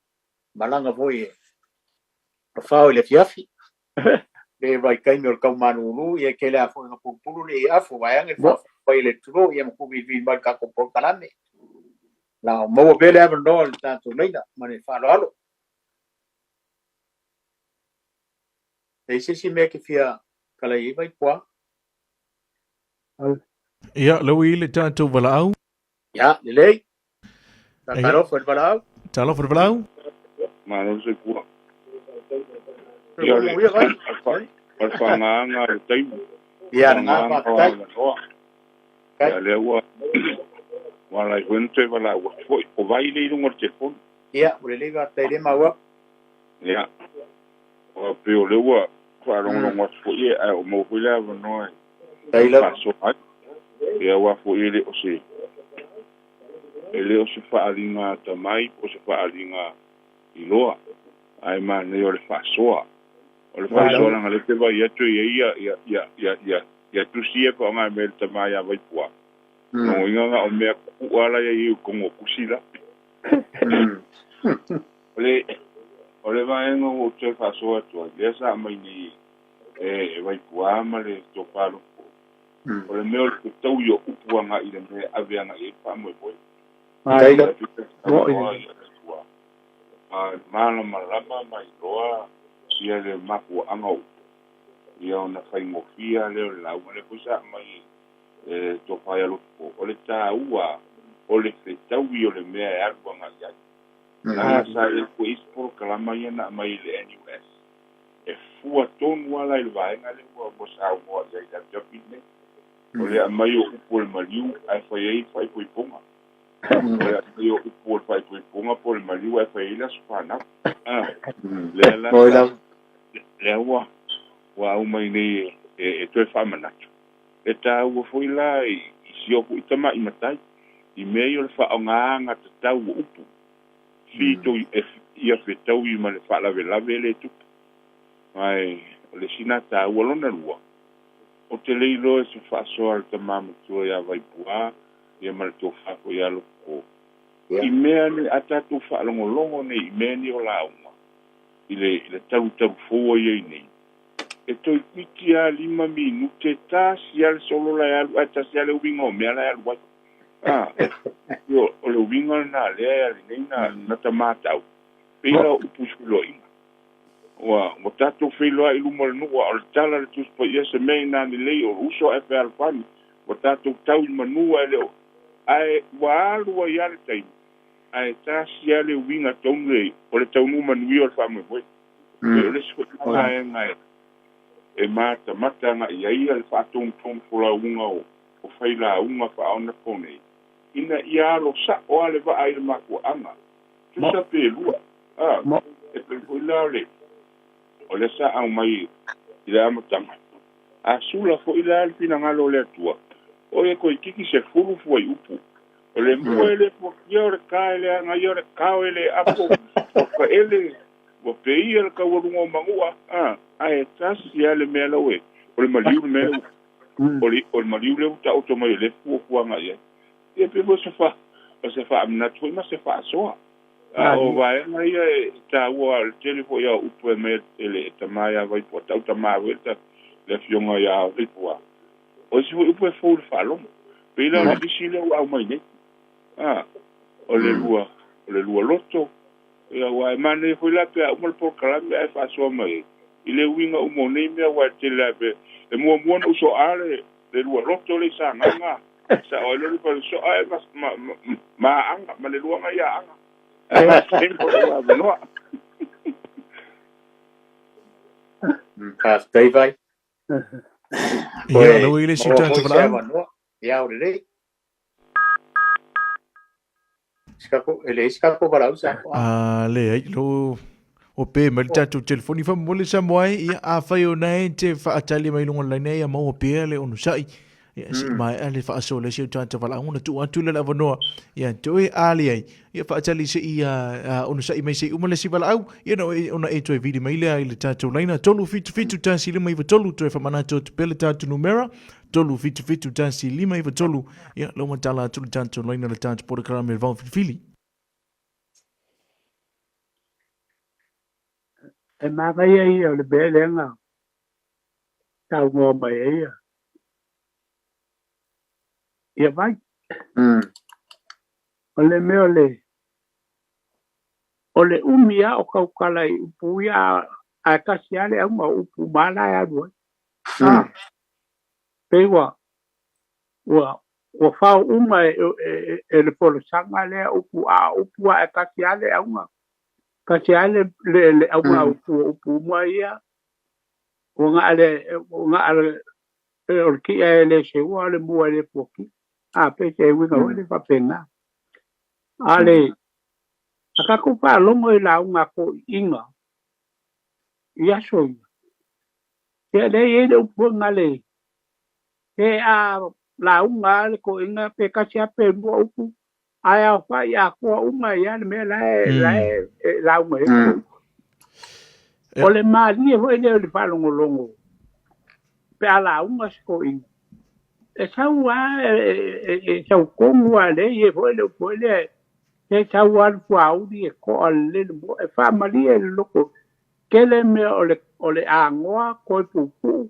Malanga foi. Fa le fia fi. Le vai kai me kau manu ro ye ke la fo nga pulu le afu wa yang e fa pai le tro ia mo kubi vi ba ka ko por kala me. Now, mo vele ave no tanto leina, mani falo. Ese me que fia kala i vai kwa. Ia, lo i le tanto valau. Ja, le lei. Ta karo foi valau. Talo for valau. Ma no se kwa. Ia, vai. Al fanga nga le tai. Ia, nga pa tai. Ia, le wa. Wala i huente wala foi o vai le ngor telefon. Ia, o le ga tai le mawa. Ia. O pe o le wa kwa long wa foi e o mo foi la no. Tai la so ai. Ia wa foi le o se. Ele o se fa alinga ta mai o se fa alinga i loa. Ai ma ne o le fa soa. O le fa soa nga le te vai atu ia tu sia ko nga me ta mai a vai pua. No inga o mea kuala ya iu kongo kusila. Ole vaenga o te whasoa tua. Lesa mai ni e vai puama le to palo. Ole mea o le tau yo upuanga i le mea aveanga e pamo e boi. Taila. Mana malama mai roa ia le maku angau. Ia ona whaingofia leo lau. Le kusa mai to fai alo o le taua o le fetaui o le mea e arua ngai ai. Nā sa e ko isporo kalama ia na mai le NUS. E fua tonu ala i le vaenga le ua mo sa umoa ia i la japine. O le amai o upo le maliu ai fai ei fai poiponga. O le amai o upo le fai poiponga po le maliu ai fai ei la supana. Le ua wa au mai nei e toe whamanatu. E tā ua foi la i sioku i tama i matai. I mei o le whaonganga te tau o upu. Fito ia whetau i ma le whalawe lawe le tupu. Ai, o le sina tā ua lona lua. O te leilo e se whaasoa le tamama tua ia vai pua. Ia ma le tō whako ia loko. I mea ni atatu whaalongolongo nei i mea ni o la unga. I le taru fua ia i nei. E toi piki a 5 minute ta si al solo la alu ata si ale wingo me ala alu yo o le wingo na le ali na tamata pila upusuloi wa motato filo ai lu mo no o tala le tus po yes me na ni le o uso e per fan motato tau manu ale ai wa alu ya le tai ai ta si ale winga tonle o le tau manu yo fa mo foi le sco ngai e mata nga ia le whaatong fula unga o whaila unga whaona kone. ina ia lo sa o ale va ai ma ku anga tu sa pe lu e pe la le o le sa au mai ila ma tama a sula fo ila al pina ngalo le tua o e ko kiki se fulu fo i upu o le muele po kiore kaile anga yore kaile apo o ka ele o pe ia ka wo ngo mangua ai tasi ale melo e o le maliu melo o le maliu le ta o to mai le fu anga ia e pe mo se fa amna tu ma se fa so o vai mai ta wo al telefo ya upu me ele ta mai vai po ta mai ta le fionga ya ripua o si upu e fu fa lo pe la le disi le au mai ne o le lua loto ia wa mane foi la pe o por kalam e fa so mai ile winga o mo nei me wa te la pe e mo no so ale le lua loto le sa nga sa o le ko so ai ma anga ma le lua nga ya anga tempo wa no pas dai vai ia no ile si tata fala ia o le Ska ko bara usa. Le ai lo o pe mal tatu telefoni fa mo le sa moi ia a fa yo nai te fa atali mai lungo lai nei mo pe le onu sai ia si mai ale fa so le si tata fala una tu atu le avono ia toi ali ai ia fa atali se ia onu sai mai se uma le si fala au ia no ona e toi vidi mai le ai le tatu laina tolu fitu tasi le mai tolu to fa mana to pele tatu numera tolu fitu tasi lima iwa tolu ia lo matala tulu tanto laina le tanto por karame vau fili e magai ai o le belenga tau ngō mai ai ia vai o le umia o kaukalai upu ia a kasi ale au ma upu mana ya duai pewa wa fau uma e le polo sanga le upu a kasi ale au ma kasi ale le au ma upu ma ia o nga ale o ki le se wa le mua le poki pe se winga o le papena ale akaku pa longo i la unga ko inga ia so ia le e upu ngale e la unga le ko inga pe kasi a pe mo upu aya fa ia ko unga ia me la unga o le mali e ho le fa longo pe ala unga ko inga e saua e sau kongu ale e ho le e saua fu audi e ko ale mo e fa mali e loko kele me o le angoa ko pupu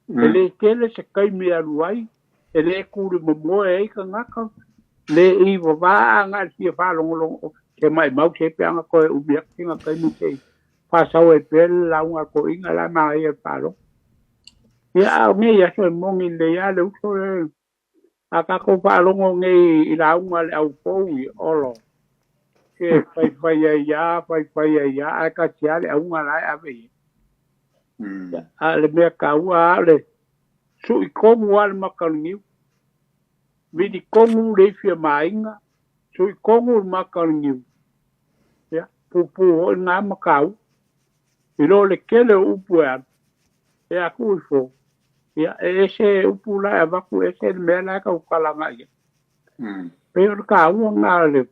ele kele se kai me aluai ele kuri mo e ka ngaka le i va nga si fa longo ke mai mau se pe anga ko ubia kinga kai ni sei fa sau e pel la unga ko inga la mai e palo ya me ya so mongi le ya le uso aka ko fa longo ngai i la unga le au po i olo ke fai ya aka tiale au unga la ave ale me ka wa le su i kongu al makalngi vidi kongu le fia mainga su i kongu makalngi ya pupu o nga makau i lo le kele upu e aku fo ya ese upu la avaku ese me la ka ukalanga ya pero ka u nga le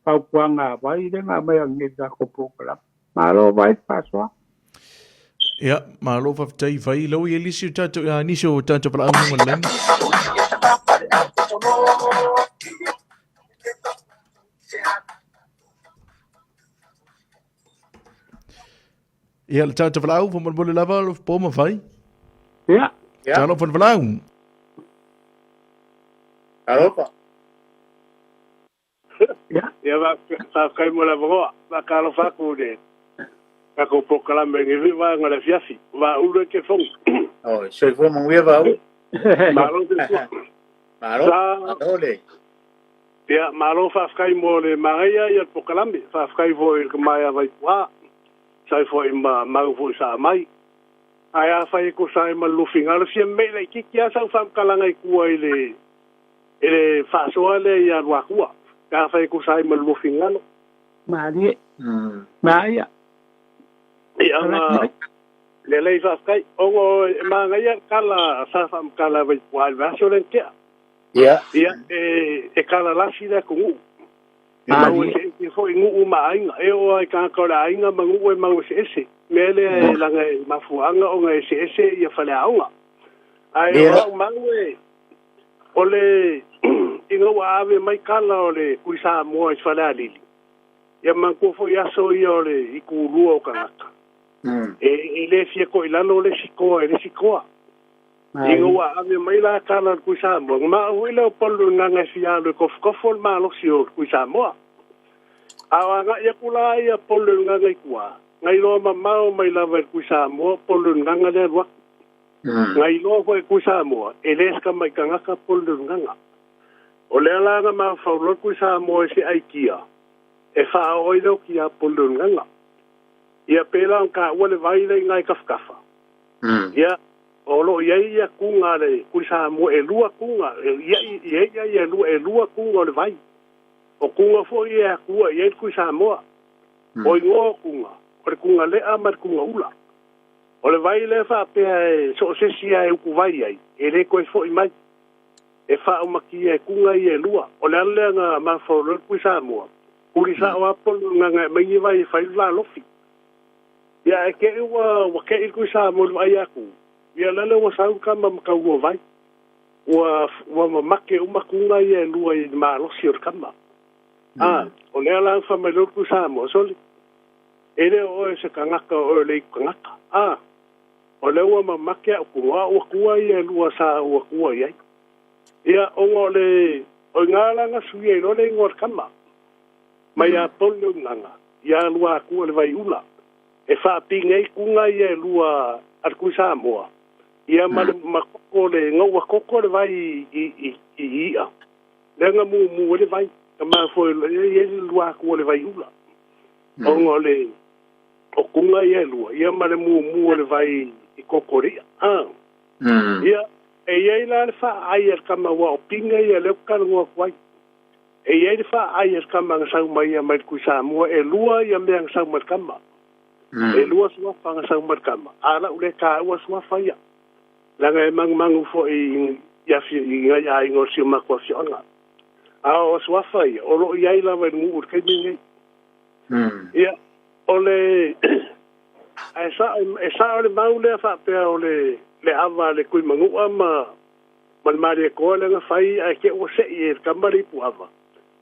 pa kuanga vai de nga mai ngi da ko pokala malo vai paswa ia malo fa tai vai lo ye lisi tato ni so tato pala un online ia le tato pala u mo le lava po mo vai ia talo po pala u alopa ia va kai mo la voa va kalo fa ku de ka ko pokala me ngi va ngala fiafi va ule ke fong so fo mo we va malo de malo le ia malo fa kai mo le maria ia pokala me fa kai vo il mai vai wa sai fo ima mau fo sa mai aya fa ko sai ma lu finga le fie me le ki kia sa fa kala ngai ku ile ele whaasoa le ia ruakua. Ka whai ko sai malu fingano. Maria. Maria. Ia nga le lei whaakai. Ongo ma ngai kala safa kala vai wai vaso len kia. Ia kala lasi le kungu. Mau se foi ngu ma ainga. E o ai ka kala ainga mangu e mau se ese. Mele langa mafuanga o ngai se ese ia fale aunga. Ai o mau e ole inga wa ave mai kala ole kuisa mo e fale alili. Ia mangu fo ia so ia ole iku lua o kanaka. E le fia ko ilano le sikoa e le sikoa. Inga wa ave mai la kala kuisa mo. Ma huile o polu nganga fia le kofol ma lo sio kuisa mo. Awa nga ia kula ia polu nganga ikua. Ngai loa mamao mai lava kuisa mo polu nganga le wak. Ngai loa ko kuisa mo eleska mai kangaka polu nganga. O le alanga ma faulo kuisa mo se aikia. E fa oilo kia polu nganga. Ia pela ka wale vai le ngai kafkafa. Ia olo ia kunga le kuisa mo e lua kunga ia lua kunga le vai. O kunga fo ia kua ia kuisa mo. O ingo kunga. O kunga le amar kunga ula. O le vai le fa pe so se sia e ku vai ai. E le ko fo i mai. E fa o maki e kunga i e lua. O le ale nga ma fo le kuisa mo. Uri sa o apol nga mai vai fa la lofi. Ya e ke wa ke i kuisa mo vai aku. Ya lele wa sa ka ma ka wo vai. Wa make o makunga i e lua i ma lo sir kama. O le ala fa me lo kuisa mo soli. Ele o se kangaka o le kangaka. O le ua mamake o kua i e lua sa ua kua iai. Ia ongo le o ngālanga sui e lo le ngor kama. Mai a polo nganga. Ia lua kua le vai ula. E wha pinga i kunga i e lua ar kuisa moa. Ia makoko le ngaua koko le vai i ia. Lenga mu le vai. Kama foi le lua kua le vai ula. Ongo le o kunga i e lua. Ia mare mu le vai i kokoria. Ia e iei la le wha ai ar kama wa o pinga i e leo karunga kwai. E iei le wha ai ar kama ngasau mai a mai kuisa mua e lua i a mea ngasau mai kama. E lua suafa ngasau mai kama. Ala ule ka ua suafa ia. Langa e mangu fo i iafi i ngai a ingo sio makua fiona. A o suafa ia. O lo iei la wai ngu urkei mingi. Ia ole e sa ole maule fa pe ole le ava le kui mangua ma mari ko le nga fai a ke o se i kamari pu ava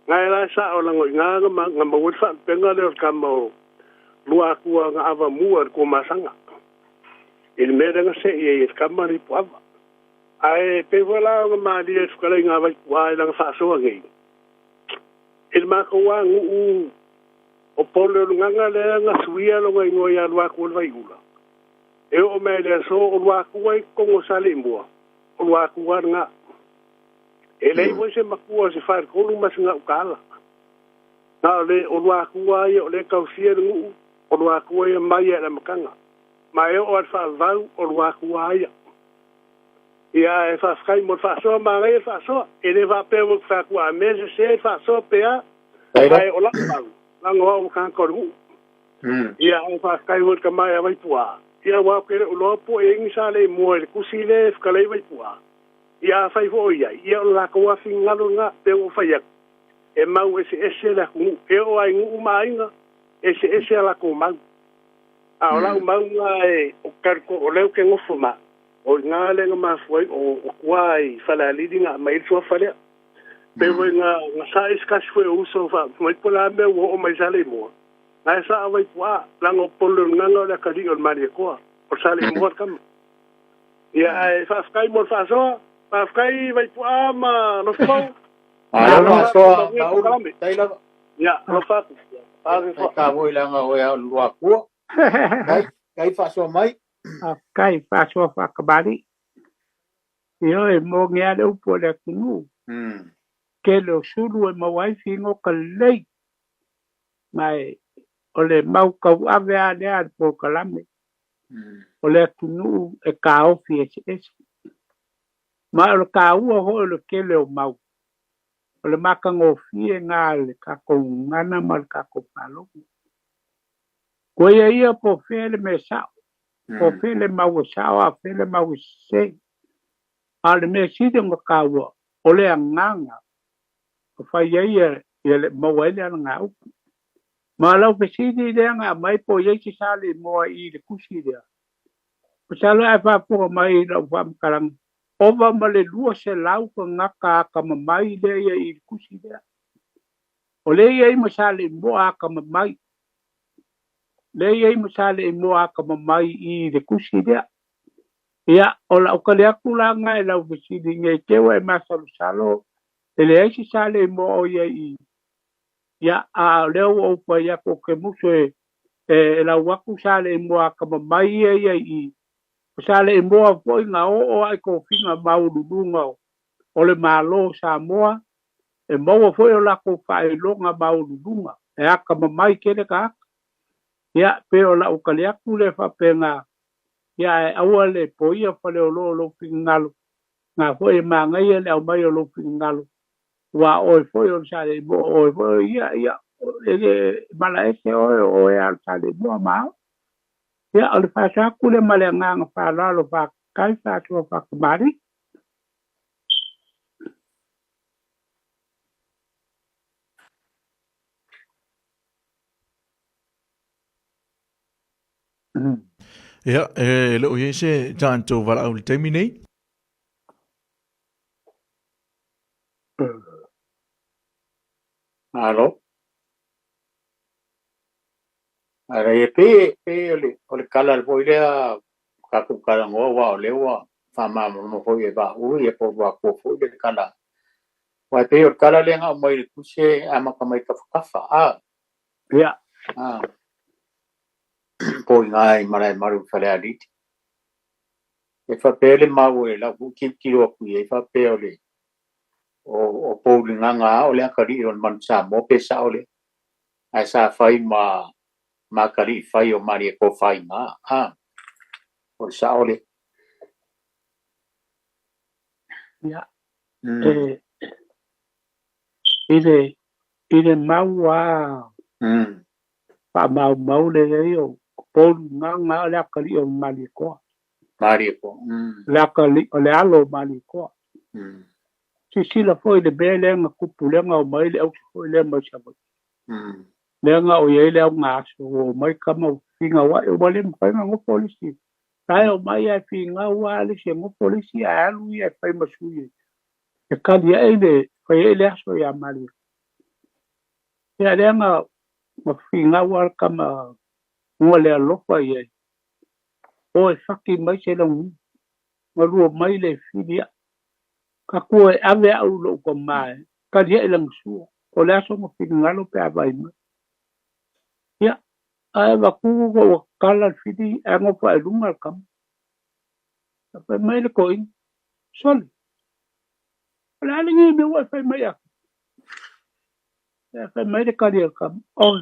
ngai la sa o lango nga ma wo fa pe nga le kamo lua ku nga ava mua ko masanga il me nga se i kamari pu ava ai pe vola nga ma di skala nga va wa la fa so ngai il ma ko wa ngu o polo nganga le nga suia lo ngai ngo ya lua ku vai ula e o me le so o lua ku ai ko sale mua o lua ku nga e le wo se makua se fa ko lu mas nga ukala na le o lua ku ai o le kausia ngu o lua ku ai mai e la makanga mai o fa vau o lua ku ai ia e fa skai mo fa so ma e fa so e le va pe o fa ku a me se fa so pe a ai o la lango o kan ko ru ia o fa skai wo ka mai vai pua ia wa ke o lo po e ngi sa le mo e kusile ka le vai pua ia fai fo ia o la ko wa finga lo nga pe o fa ia e mau ese la ku e o ai ngu mai nga ese la ko mau a o la mau nga e o kar ko o le ke ngofo ma o nga le nga ma foi o kwai fa la lidinga mai so fa le pe wo nga sa iskas foi o so fa mai po la me o mai sale mo na sa vai pua lango polo nga la ka di o mari ko o sale mo kam ia e fa skai mo fa so pa skai vai pua ma no fo no so taila ya no fa ka voi langa o ya lua ku kai fa so mai kai fa so fa ka bari io e mo ngia le upo le kunu ke lo sulu e mawai fingo ka lei mai o le mau ka ave a le a po kalame o le kunu e ka ofi ese ma o ka ua ho le ke le o mau o le makagofie ga le kakogana ma le kakopalogo ko ia po fele me sao po fele mau sao a fele mau se a le me sidi nga kaua o le anganga o fai ia le mau ele anga upu ma lau pe sidi le anga mai po ia si sale moa i le kusi lea o salo e whapo mai lau whamkarang ova ma le lua se lau ka ngaka ka mamai le ia i le kusi lea o le ia i masale moa ka mamai le ia i masale moa ka mamai i le kusi lea ia o la o ka lea kulanga e lau pe sidi ngai tewa e masalu salo e le eisi sale moa o ia i ia a leo o pa ia ko ke muso e la waku sale moa ka mamai ia i sale moa foi nga o ai ko finga maulunga o le malo sa moa e moa foi o la ko fai longa maulunga e aka mamai kele ka ia pe o la o ka lea kule fa penga ia e aua le poia fa le lo fingalo nga foi ma ngai le au mai o lo fingalo wa o foi o sale mo o foi ia e mala ese o e al sale mo ma ia o le fa sa kule male nga fa la lo fa kai fa to fa mari ia le o yese tanto vala o terminate alo ara e pe o le kala le poilea ka ku kala ngo wa o le wa fa ma mo foi e ba u e po wa ko foi le kala wa pe o kala le nga mai ku se ama ka mai ka fa a ia po ngai mara maru fa le adit e fa pe le ma o la ku ki o ku e fa pe o le o po nga o le ka ri o man sa mo pe sa o le ai sa fai ma kari fai o mari ko fai ma o sa o le ia ile mau a pa mau le o po nga le ka ri o mari ko la ka li o le alo mari ko si la foi de bele nga kupulenga o mai le au foi le mai sa le nga o ye le nga so mai ka mo finga wa e wale mai nga polisi tai o mai e finga wa le se mo polisi a lu e fai masui e ka dia e le fai le aso ya mali ya le nga mo finga wa ka ma mo le lo fa ye o e faki mai se lo mo lu mai le fidia ka ko ave au lo ko mai ka dia e lang su o le aso mo finga lo pe vai ya ai va ku ko kala fidi ango fa lunga kam fa mai le ko in sol la ni me wa fa mai ya fa mai le ka dia kam on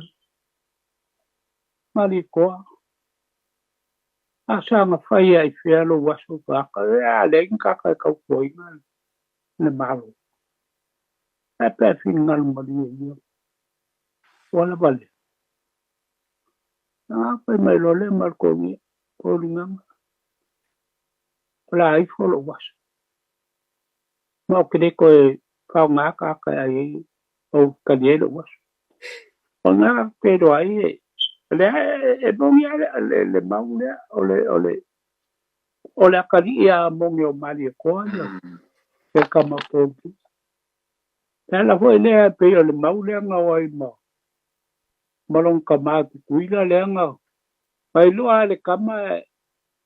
mali ko asa nga fa ya I fe lo wa so ka ya le ka ko ina le malo pa finga mo ni wala vale fa mai lo le mar ko ni ko lunga la ai fo lo was no que ko ka nga ka ai o ka die lo was ona pero ai le bon ya le maule o le kalia mo ngi o mali ko ya ke kama ko la foi le pe o le maule nga wai mo malong kama kuila le nga pai lo ale kama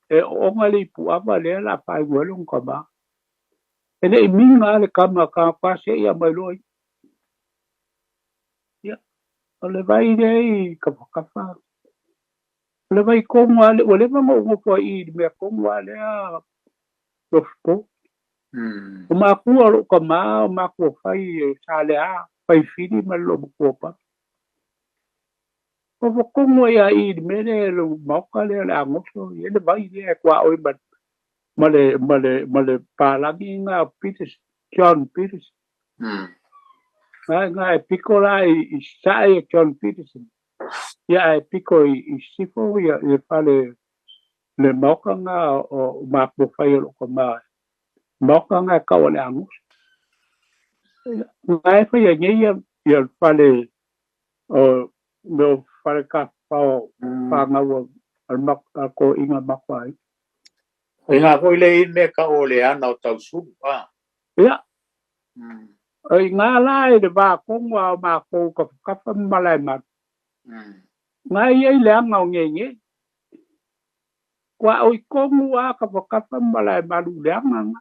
e o ngali pu ava le la pai welong kama ele minga le kama ka pase ya mai lo ya ole vai dei ka le vai ko ngale ole va mo ko I me ko ngale a lo spo o ma ku o ko ma ku fai sale a fai fini ma lo ko pa o ko mo ya I me le lo ma ka le la mo so ye le vai de kwa o ba ma le pa la nga Peters John Peters Ngai piko la I sae John Peterson. Ia e piko I sifo ia I whale le maukanga o mākmo whai o ko mai. Maukanga kawa le angus. Ngai whai a ngeia ia whale o no whale ka whao whangawa al ko inga makwai. Inga hoi le in me ka o le ana o tau suru pa. Ia. Ai ngā lai le wā kongwa o mākou ka whakawha malai mat. Ngai ei le anga o nge. Kwa oi kongu a ka whakawha malai maru le anga.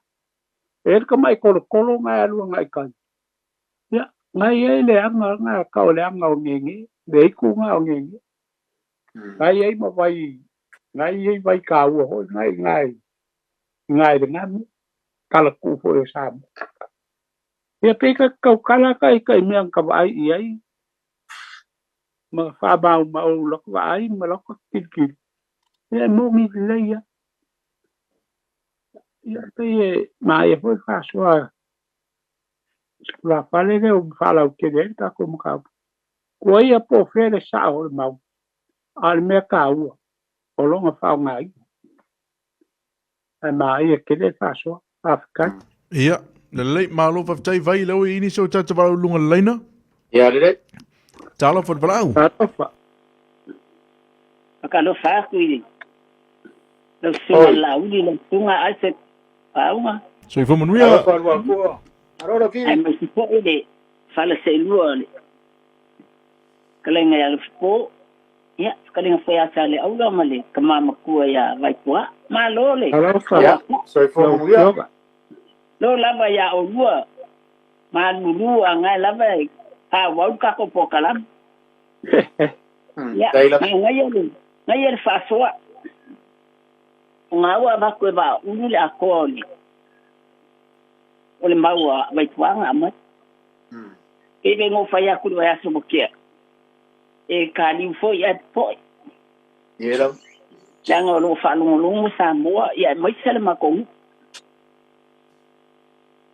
E ka mai kolo ngai alua ngai kai. Ia, ngai ei le anga ngai ka o le anga o nge. Le iku ngā o nge. Ngai ei ma vai, ngai ei vai ka ua hoi ngai le ngami. Kala kufo e samu. Ia peka kau kala kai meang ka vai I ai. Ma whabau mau loko vai ma loko kilkil. Ia mongi leia. Ia pe ma e hoi whasua. La whale le o whalau kere ta ko makau. Kua ia po where sa o le mau. Ale mea ka ua. O longa whao ngai. Ai ma ia kere whasua. Afrikai. Ia. Le lei malo whaftai vai lau I ini so tata walau lunga leina. Ia le. Talo whadwalau. Tatofa. Akalo whakui. Lau sunga lauli, lau sunga aset paunga. So I whamanuia. Arora ki. Ai mai sipo ele fala se lua le. Kalenga ya fipo. Ya, kalenga foi asa le aula male kama kua ya vai pua. Malo le. So I whamanuia. Lo lava ya o lua. Ma lulu ngai lava a wau ka ko pokalam. Ya, ngai ele fa soa. Ngawa ba ko ba ulu a ko ni. Ole maua vai tuanga ama. E be ngo fa ya ku ya so bokia. E ka ni fo ya po. Yela. Jango lo fa lungu sa mo ya mai sele ma ko.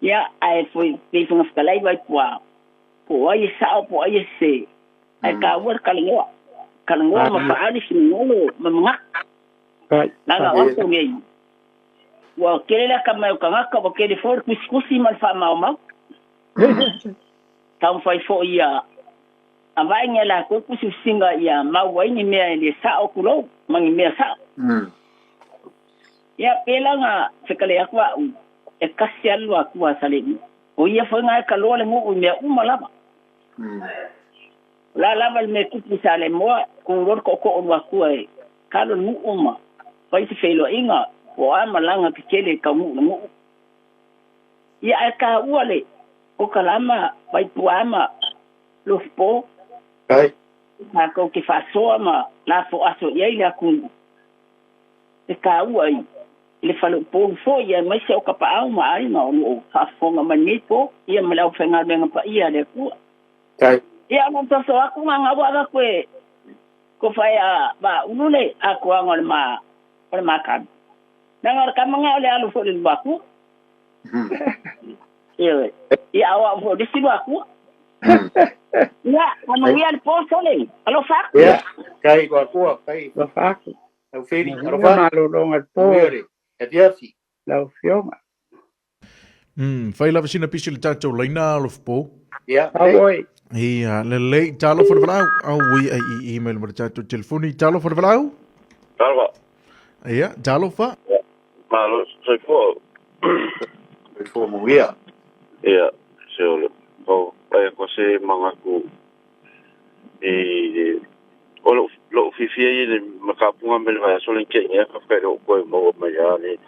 Ya ai foi pe funga skalai vai pua. Po ai sa po ai se. Ai ka wor kalingo. Kalingo ma fa ali sinolo ma nga. Nanga wa ko ngai. Wa kele la kama o kanga ka kele for kuskusi mal fa ma. Tam fai fo ia. Avai ngela ko kusi singa ia ma wai ni me ni sa o kulo mangi me sa. Ya pelanga sekali akwa e kasialu aku asale o ia foi ngai ka lo le mo me uma lava la lava me kupi sale mo con ror ko o aku e kalo mu uma pai se felo inga o ama langa ke kele ka mu ia ka uale o kalama pai puama lo spo Ai ma ko ke fa so ma la fo aso ia ku e ka uai le falo po fo ia mai se o ka pa au mai no o fa fonga mani po ia me lau fenga benga pa ia le ku ai ia mo to so aku nga wa ko fa ia ba unule aku ngol ma ka nang ka mga ole alu fo le baku ia awa fo de si baku ia mo ia le po so le alo fa ia kai ko kai Lo faku. au feri Alo malo longa po. e piafi Lau fioma. Whai lava sina pisi le tātou leina alofu ia Awoi. Ia, le lei, talo whadwalau. Au ui ai email mo le tātou telefoni. Talo whadwalau? Talo. Ia, talo wha? Malo, sai fo. Fo mo ia. Ia, se ole. Ko ai ko se mangaku. O lo fifia le makapunga mele vai so le ke e ka ka ko mo ma ya le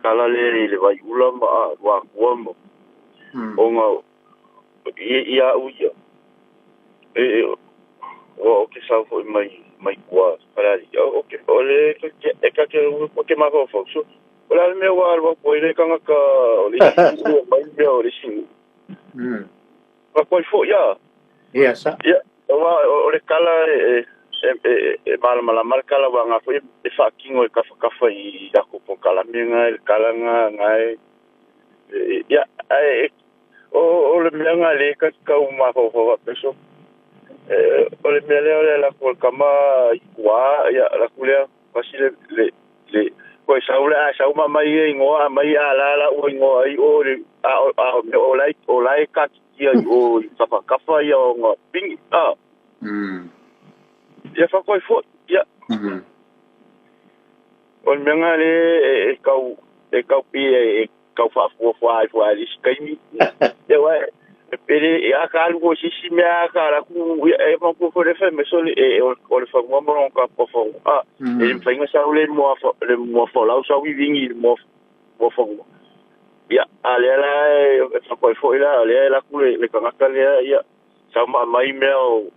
kala le vai ula ma wa ko mo. O nga ia uia. O ke sa fo mai kwa para o ke ole ke o ke ma fo so ola me wa algo ko ile kanga ka ole mai me ole sin pa ko fo ya ia sa ya ole kala mala marca la wanga fo e fa kingo e ka fa I ya ko kala menga kala nga ngai ya o le mianga le ka kau ma fo peso o le mele la ko kama wa ya la kule pasile le ko sa uma mai ngoa mai ala o ngoa I o le o lai ka ia o kafa ia o ping ya fa ko fo ya o le mianga le kau pi kau fa ai skaimi ya wa pere ya ka algo sisi me ka la ku e mo ko le fe me so o le fa mo mo ka po fo e fa nga sa le mo fo la so wi vingi mo fo ya ale la fa ko fo la ku le ka ka le ya sa ma mai me o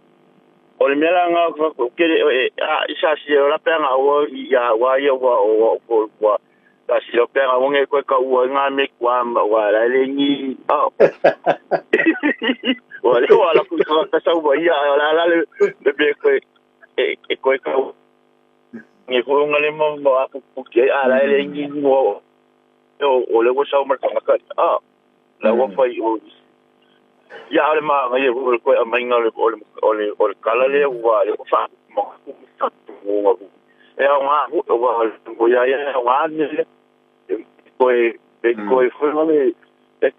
le mela nga ko ke isa si la pe nga o ya wa o ta si lo pe nga o nge ko ka o nga me kwa wa la le ni wala ku ka sa wa ya la le be ko ko ka ni ko nga le mo ku ke ala le ni mo o le wo sa mo ka la wo fa o ya le ma ngai ko mai nga o le kala le wa le fa mo e nga o ya nga ni ko fo le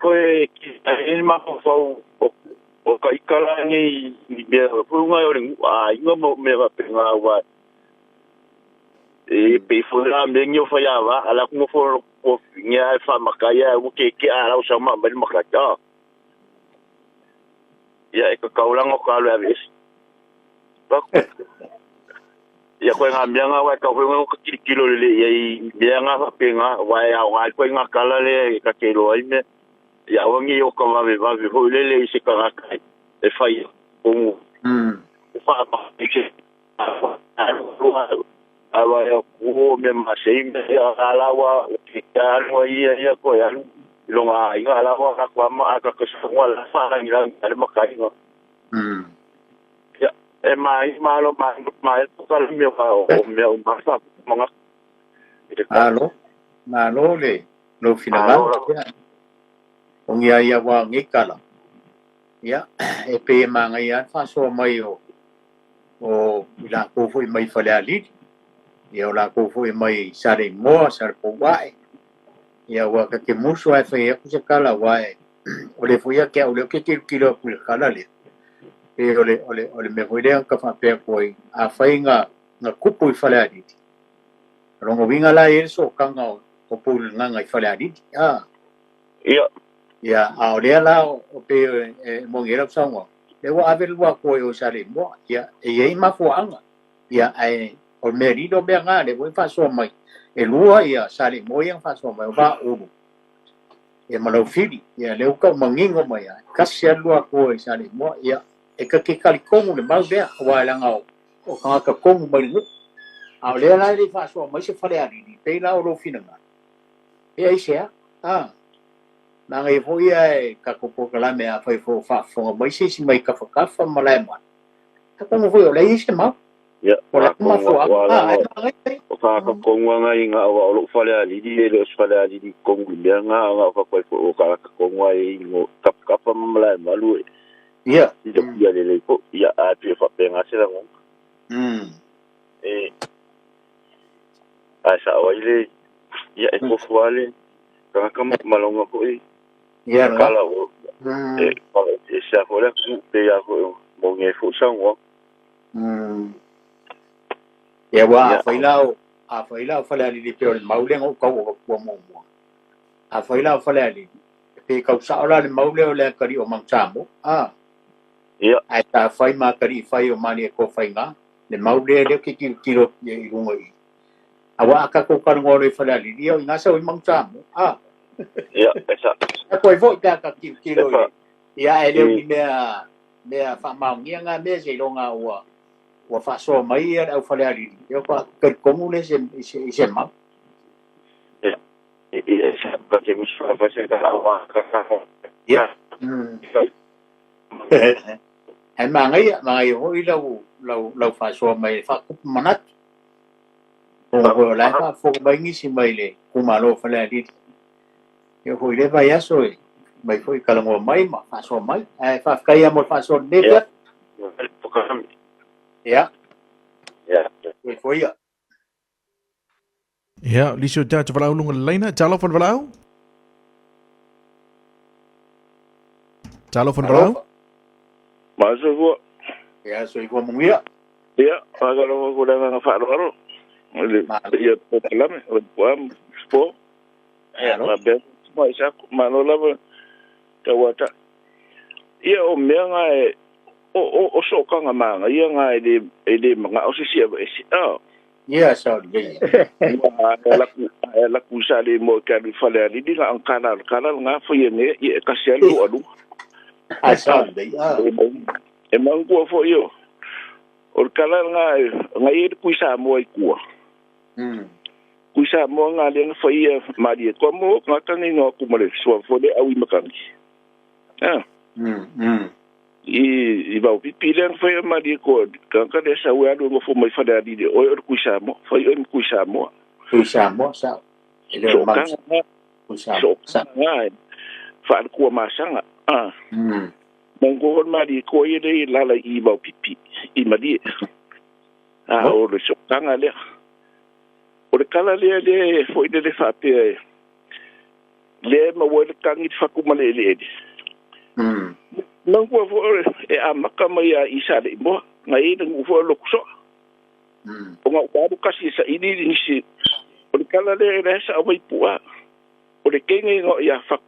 ko e ma fo o ka ikala ni be fo nga o nga mo me va penga wa e pe fo la me nyo fa ya va ala ko fo ko nya fa makaya o ke ala o sa ma ba makata ya e ka ulang o ka lo avis ya ko nga mianga wa ka ko ngo kilo le ya mianga fa penga wa ya wa ko nga kala le ka ke lo ai me ya o ngi o ka va ho le se ka ka e fai o fa pa ke awa ya ko me ma se me ala wa ke ka no ya ko ya lo nga ala wa ka ma ka ka so la fa ngi la ma ka ngo e mai malo mai ka me fa o me o ma fa mga malo le lo finala o ngia ia wa ngikala ya e pe manga ia fa so mai o la ko foi mai fa le ali ia la ko foi mai sare mo sare po wai ia wa ka ke muso ai fa ia ku se kala wai o le foi ke o le ke kilo ku kala le e ole me foi le ka fa pe ko a fainga na kupu I fa le ali rongo vinga la eso kanga o pul nga I fa le ali ya ole la o pe mo ngira sango le wa avel wa ko yo sare mo ya e ma fo anga ya ai o merido be nga le fa so mai e lua ya sare mo yang fa so mai ba o e malo fili ya le ka mangingo mai kasia lua ko sare mo ya e ka ke kali kongu le mau bea wa la ngau o ka kongu mai no a le la le fa so mai se fa le ali pe la o lo finanga e ai se na ngai fo ia ka ko po kala me a fa fo mai se mai ka fa malai ma ka ko fo le se ma ya ma fo o ka kongu nga inga o lo fa le ali le fa le ali kongu le nga fa ko ka kongu ai ngo ka fa malai ma lu ya ya le ko ya a tu fa penga se la ngo a sa o ile ya e ko fuale ka malonga ko ya kala o e sa ho la ku pe ya ko mo nge fu sang wo ya wa fa ila fa la li pe o maule ngo ko ko mo a fa ila fa la li pe ka sa la le maule o le ka ri o mang chambo ya ai ta fai ma kari fai o mani ko fai nga le maule le ke kilo ye rungo I awa ka ko ka ngore fa la li io nga sa o mang chambo ya esa ko vo ka kilo ya ele me fa ma nga me se lo nga wa fa so mai au fa la li yo ka ko le se ma esa ka ke mi fa se ka awa ka ya ai ma ngai ho I lau fa so mai fa ku manat o la fa fo mai ni si mai le ku ma lo fa la li yo ho le va ya so mai foi kalango mai ma fa so mai fa kai mo fa so ne ya foi ya ja liso ta te valau lunga leina talo van valau talo van valau ma so go ya so igual mo ya agora go da fa ro ya problema o pam spo ma be ma isa ma no la ka wata ia o mea ngai o so kanga manga ia ngai de manga o se sia ia sa de la ku sa le mo ka di fale ali di la kana nga fo ye ne e ka se lu adu a sa de e mangu fo yo o kala ngai ku sa mo i ku ku sa mo nga le fo ye ma di ko mo nga ka ni no ku mo le so fo de awi makangi i va pipilen foi ma di ko kan ka de sa wa do fo mai fa da di de o ku sa mo foi o ku sa mo sa ele ma ku sa ngai fa ku ma sanga mongo ma di ko ye de la i va pipi i ma di o le so kanga le o le kala le foi de fa pe le ma wo le kangi fa ku ma le nang ko fo e amaka mai a isa de mo ngai nang fo lo so o nga ba ka si sa ini ni si o kala le sa vai pua o le kenge ngo ya fa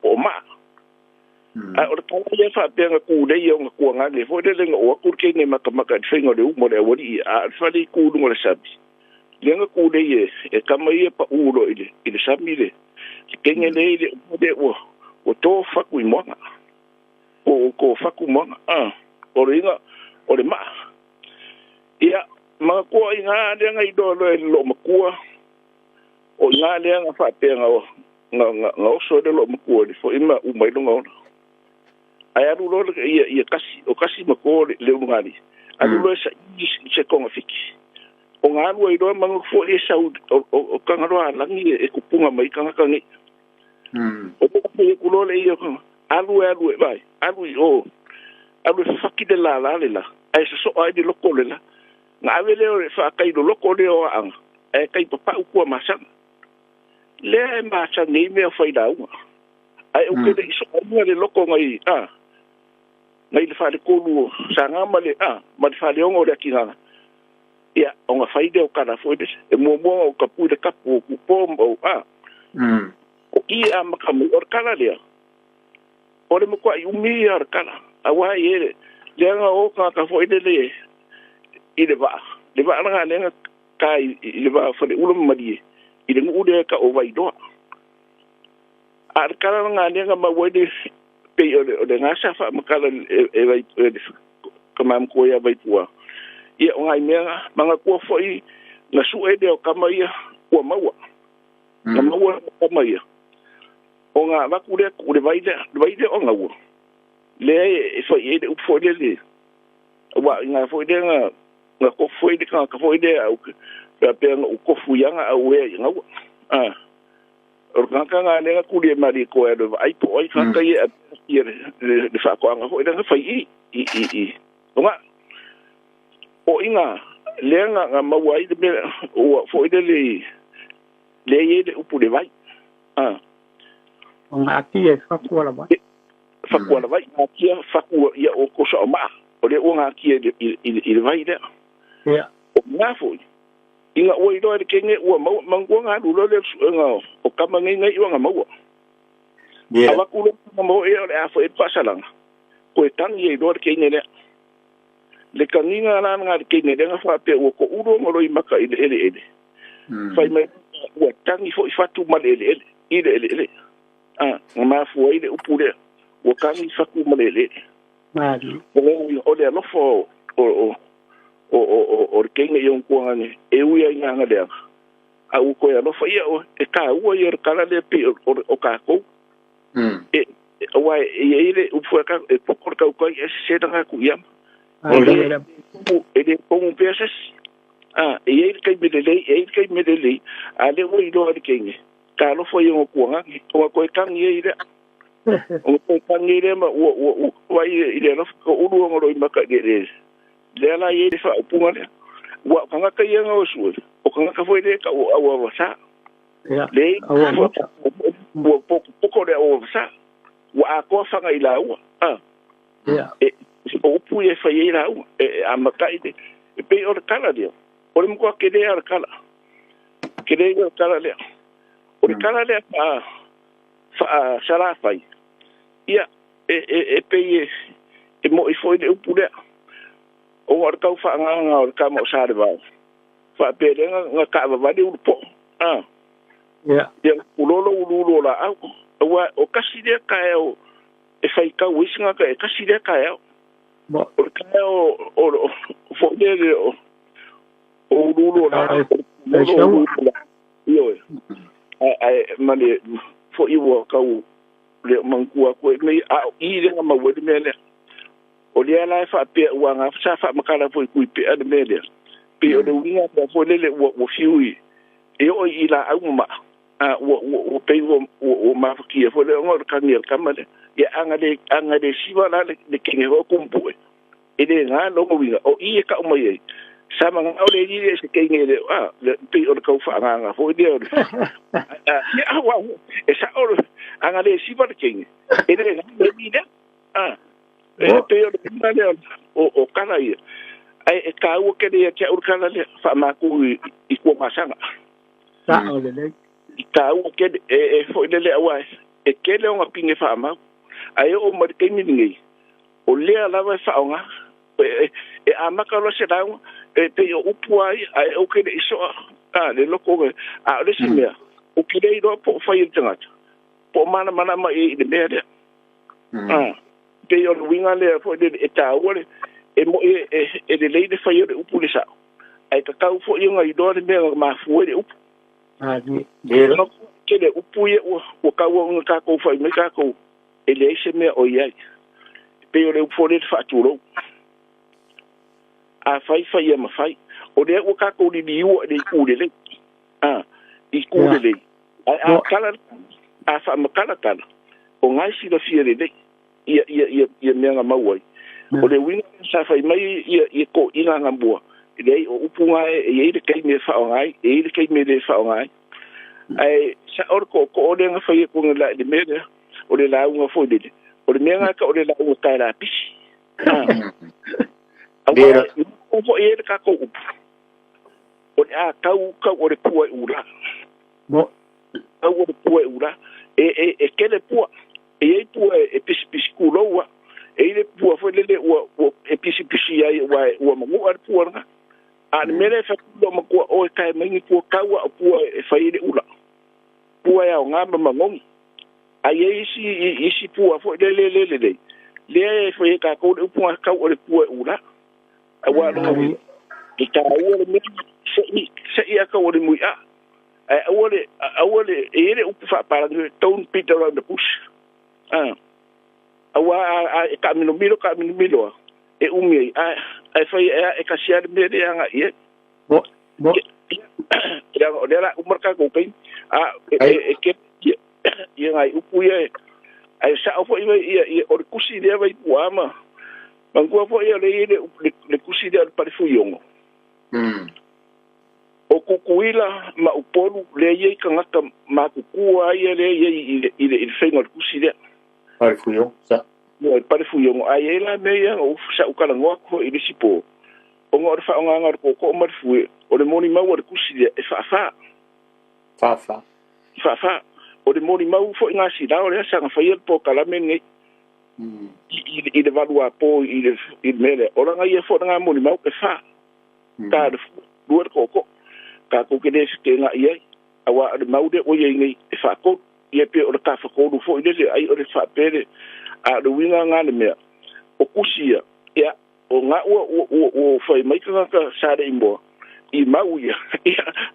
o ma a o kala le fa pe nga ku de yo nga ku nga le fo de le ngo ku kenge maka de ngo de mo de wori a fa de ku ngo le sabi le nga ku de ye e kama ye pa u lo ile sabi le kenge le de o to fa ku mo ko faku manga o ringa o le ma ia ma ko inga de ngai do lo makua o nga le nga fa pe nga so de lo makua fo ima u mai longa ai ru lo ia kasi ma ko le ngani anu lo sa se ko fiki o nga ru i do ma fo e sa o kanga ro langi e kupunga mai kanga kangi o ko ku lo le ia alu vai alu faki de la ai so ai de loko le la nga vele o fa kai do loko le o ang ai kai papa ku ma sa le ma sa ni me fa ida u ai o ke de so ai le loko ngai ngai le fa de ko lu sa nga ma le ma fa le o le ki nga ia o nga fa ide o kana fo de e mo o ka pu de kapu ku pombo o i am ka mo or kala le o le mo kwa umi ar kala awa ye le nga o ka fo ide le ile ba nga le nga kai ile ba fo de ulum madi ile ngu de ka o vai do ar kala nga le nga ma wo de pe o de nga sa fa makala e vai kama mko ya vai tua ia ngai menga manga ko fo i na su e de o kama ia ko mawa na mawa kama ia o nga va ku de vai de o nga wo le e fo e de fo de le wa nga fo de nga ko fo de ka fo de au pe nga ko fu yanga au e nga wo o nga le ku de mari ko e do ai po ai ka ye de fa ko nga fo de nga fa i nga o inga le nga mawai de o fo de le ye de upu de vai nga ki e fakua la vai ki fakua ia o ko so ma o le o nga ki e vai de ya o nga fo inga o i do de kenge o mango nga lu le nga o kama ngai o nga mawa ya ava ku lo mo e le afo e pasalang ko tang ye do de kenge le kanina na nga ke ne nga fa pe o ko uro ngolo I maka ele fai mai o tangi fo fatu mal ele ma fo ile upure o kangi faku mal ele mari o le no fo o ke ne yon ko ngani e u ya nga le a u ko ya no fa ia o e ka u ia kala le pe o ka ko e wa ile upu ka e pokor ka ko e se tanga ku ya ele como peças ele que me dele ale o ido de quem calo foi um coanga o coi can ele o te tangire ma wa ile no ko uru ngoro i maka gere le la ye fa upunga le wa kanga ka yenga o su o kanga ka foi de ka o sa le o poko de o sa wa ko fanga ila wa o pu e fa ye la a maka ide pe o kala de o mo ko ke de ar kala ke de kala le o kala le fa sala fai ia pe e mo i foi de upu de o or kau fa nga or ka mo sa de ba fa pe de nga ka ba de upo ya ulolo la wa o kasi de ka e fai ka wisinga ka e kasi de ka mo o ka o fo de o ulolo la yo ai mali fo i wo ka le mangua ko me i le ma wo de mele o le la fa pe wa nga fa fa makala fo ku pe ad mele pe o de winga fo le wo fiui e o i la au ma wo pe wo ma ki fo le ngor ka ni ka male ya anga de siwa la de kinge ho kumpu e de nga no mo winga o i ka mo ye sama nga o le di se kinge le le pe o ka fa nga fo de o ya wa e sa o anga de siwa de kinge e de nga de bi de pe o de male o kana ye ai ka o ke de ya o kana le fa ma ku I ko masanga sa o le ka o ke fo le wa e ke le nga pinge fa ma ai o mo ke ngi o le ala va fa nga e amaka lo se dawo pe o upua ai o ke de so le loko le se me o ke de do po fa yi tanga po mana ma e de me de pe o winga le fo de eta o e mo e de le de fa yi de upulisa ai ka ka fo yi nga I do de me ma fo de upu de no ke de upu ye o ka wo ka ko fa me ka ko ele se me o ye pe o le fo de fa turo a fai ya ma fai o de o ka ko di o de ku de le I ku de le a kala a fa ma kala o ngai si da fie de ia me nga mawai o de wina sa fai mai ia ko ina nga bua de o upunga e de kai me fa ngai e de kai me de fa ngai ai sa or ko de nga fai ko la de me de o de la nga fo de o de me nga ka o de la o ka la pisi Awa, o e ka ko upu. O a ka o de pua ura. Mo o de pua ura. E ke le pua. E pua e pisi kuloa. E le pua fo le o e pisi ai wa mo ar pua nga. A mele fa do mo ko o ka mai pua ka wa pua e fa ile ura. Pua ya nga ma ngong. Ai isi pua fo le. Le fo e ka ko de pua ka o de pua ura. Awa no ita awole me se ia ka wole mu a awole e le upu fa para ton Peter around the bush awa ka mino e umi ai fa e ka sia de me de anga ye bo ya o dela umar ka ko pe e ke ye ngai upu ye ai sa fo ia o kusi de vai puama Mangua fo ia le kusi de pa fu yongo. O kukuila ma upolu le ye kangata ma kukua ia le ye i fenga kusi de. Pa fu yongo sa. No pa fu yongo ai la me ia o sa ukala ngo ko i sipo. O ngor fa nga ko ma fu o le moni ma wa kusi de fa. O le moni ma fo nga si da o le sa nga fa ia po kala me I de valua po I de mele ora nga ye fo nga mo ni mau ke fa ka de duer ko ka ko ke de ke nga ye awa de mau de o ye ngi fa ko ye pe o ka fa ko du fo de ai o de fa pere a de winga nga le me o kusia ya o nga o fa mai ka sa de imbo I mau ya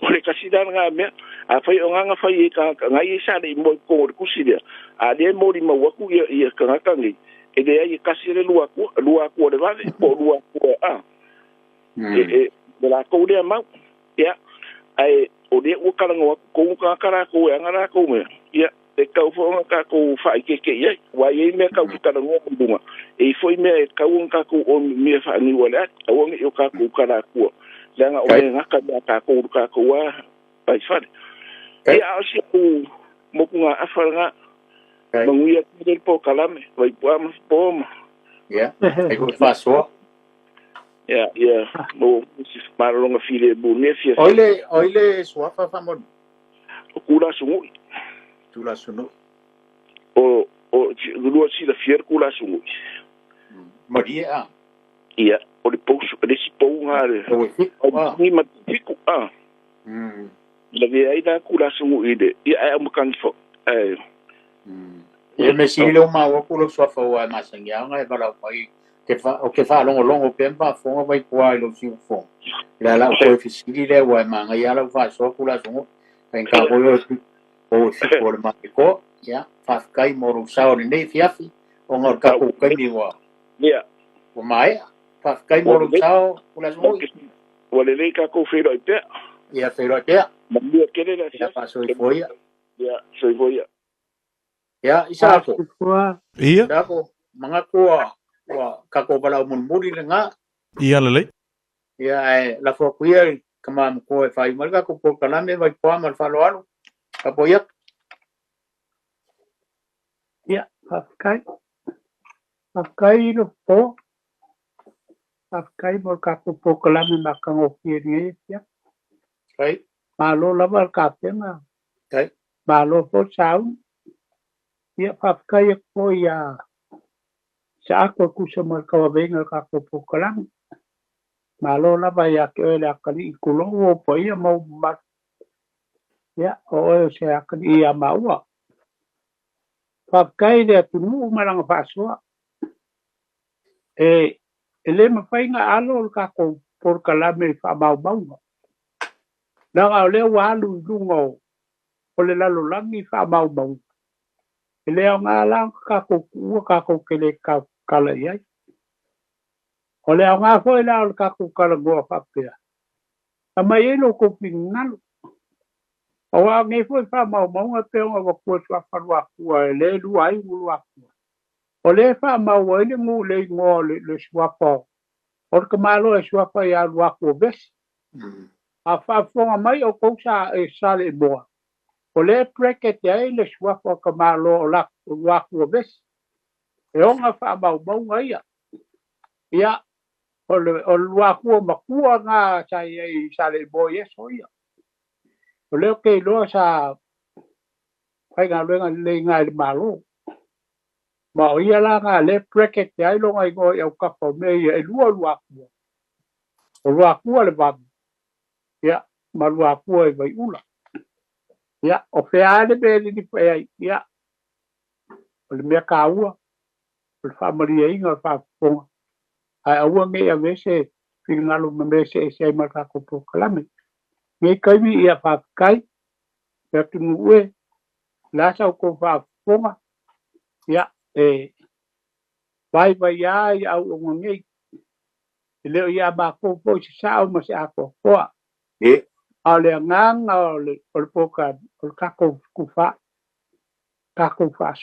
o le kasida nga me a fa o nga fa ye ka nga ye sa de imbo ko de kusia a le mori ma waku ia ka ngi e de ai kasi le lua ko de vale po lua ko de la ko de ma ya ai o de o kala ngo ko ka kara ko ngara ko me ya e kau fonga ka ko fai ke ye wa ye me ka kita ngo bunga e foi me ka un ka ko o me fa ni wala o ngi yo ka ko kala ko langa o nga ka ko wa pai fa e a si ko mo nga afanga manguia del po kalame vai poamos pom ya e ko fa so ya no si marlonga file bu ne fi oile so fa mo kula sungu tula sunu o lua si la fier kula sungu maria ia o le pouso le si pou ngare o ni matiku la via ida kula sungu ide ia ai mo kan fo e me si le ma o kulo so fa wa ma sangia nga e bala pai ke fa longo pemba fo vai kwa lo si fo la ko fi le wa ma nga ya la fa so kula sungu en ka o si por matiko ya fa kai moru sao ni fiafi o ngor ka ko kai ni wa ya o mai fa kai moru sao kula sungu o le ka ko fero pe ya fero pe mo kele la ya paso y foi ya soy voy ya isa ko ia dako mga ko wa ka ko bala mun muri nga ia le ya la fo kuia kama ko e fai marga ko por kaname vai po mal falo alo apoya ya pakai lo po pakai mo ka ko por kaname makango fieri ya kai malo lavar ka tema kai malo po sao ya pakai ko ya sa ko kusa mal ka venga ka ko por kaname malo lava ya ke le akali kulo po ia mo ma ya o se akali ia maua pakai de tunu maranga fasoa ele ma fainga alo ka ko por kalame fa mau na le walu lungo o le lalo langi fa mau ele nga la ka ko kele ka kala ia o le nga foi la ka ko kala go fa pia ama yelo ko pingal o nge foi fa mau pe o ko fa fa le lu ai lu o le fa mau le ngu le ngo le swapo o ke malo e swapo ya lu ko bes a fa fo mai o ko sa e sale bo o le preket ya le swapo ke malo la lu ko bes e o nga fa mau ia ya o lu ko ma ku nga sa e sale bo ye so ia o le ke lo sa fai ga le nga le malo ma o ia la nga le preket ya lo nga go e ka po me e lu ko le ba ya ma lu ko e vai ula ya o fe ale be ni pe ya o le me ka ua o fa maria inga fa po a ua me a vese finalo me se ma ka ko po kalame me kai mi ia fa kai ya tu ue la sa ko fa po ya vai ya o ngai le ia ba ko po sa o ma se a ko ale ngang ale poka ka ko fa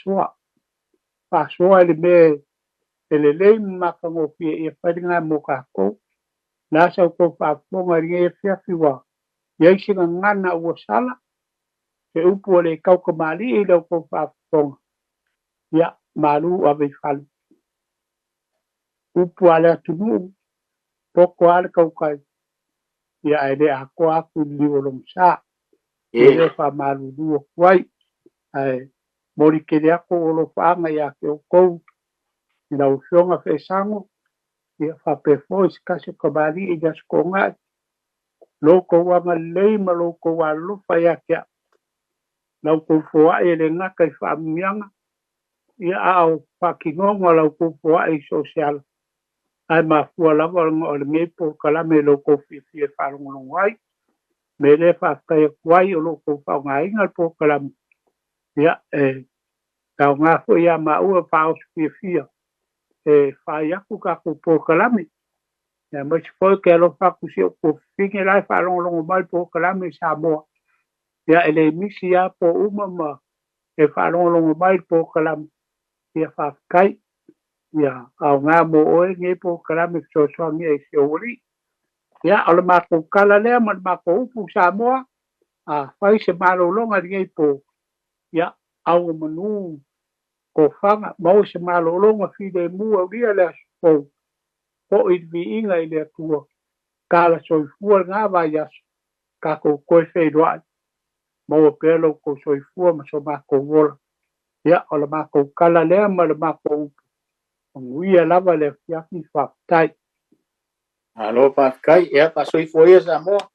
soa le me le ma ka ngo fi e fa nga mo ka ko na sa ko fa po ngai fi wa ye singa ngana o sala e upu le ka ko mali le ko fa po ya malu ave fal upu ala tunu poko ala ka ya ele ako aku liolong sa ele fa malu du wai ai mori ke dia ko lo fa nga ya ke ko na ushonga fe sango ya fa pe fo ska se ko bali e jas ko nga lo ko wa ma le ma lo ko wa lo fa ya ke na ko fo ele nga ka fa mianga ya au fa ki no lo ko fo ai social ai ma fu la va o le po kala me lo ko fi fa lo wai me le fa kai wai o lo ko fa ngai ngal po kala ya ka nga fo ya ma u fa o fi fa ya ku ka ko po kala me ya ma fo ke lo fa ku si ko fi ke la fa lo mal po kala me sa mo ya ele mi si ya po uma ma e whaalonga mai po kalam ia whaakai ia au ngā mo oe nge po kalam e so soangi e se ori ia o le mako kala lea ma le mako upu Samoa a whai se malolonga nge po ia au manu ko whanga mau se malolonga whide mua ria lea po po i vi inga i lea tua kala soifua ngā vai aso ka ko koe whairoai mau pelo ko soifua ma so mako wola ia o le mako kala lea ma le mako upu nguia lava le fiafi whaftai alo pa kai ia pa soifua ia Samoa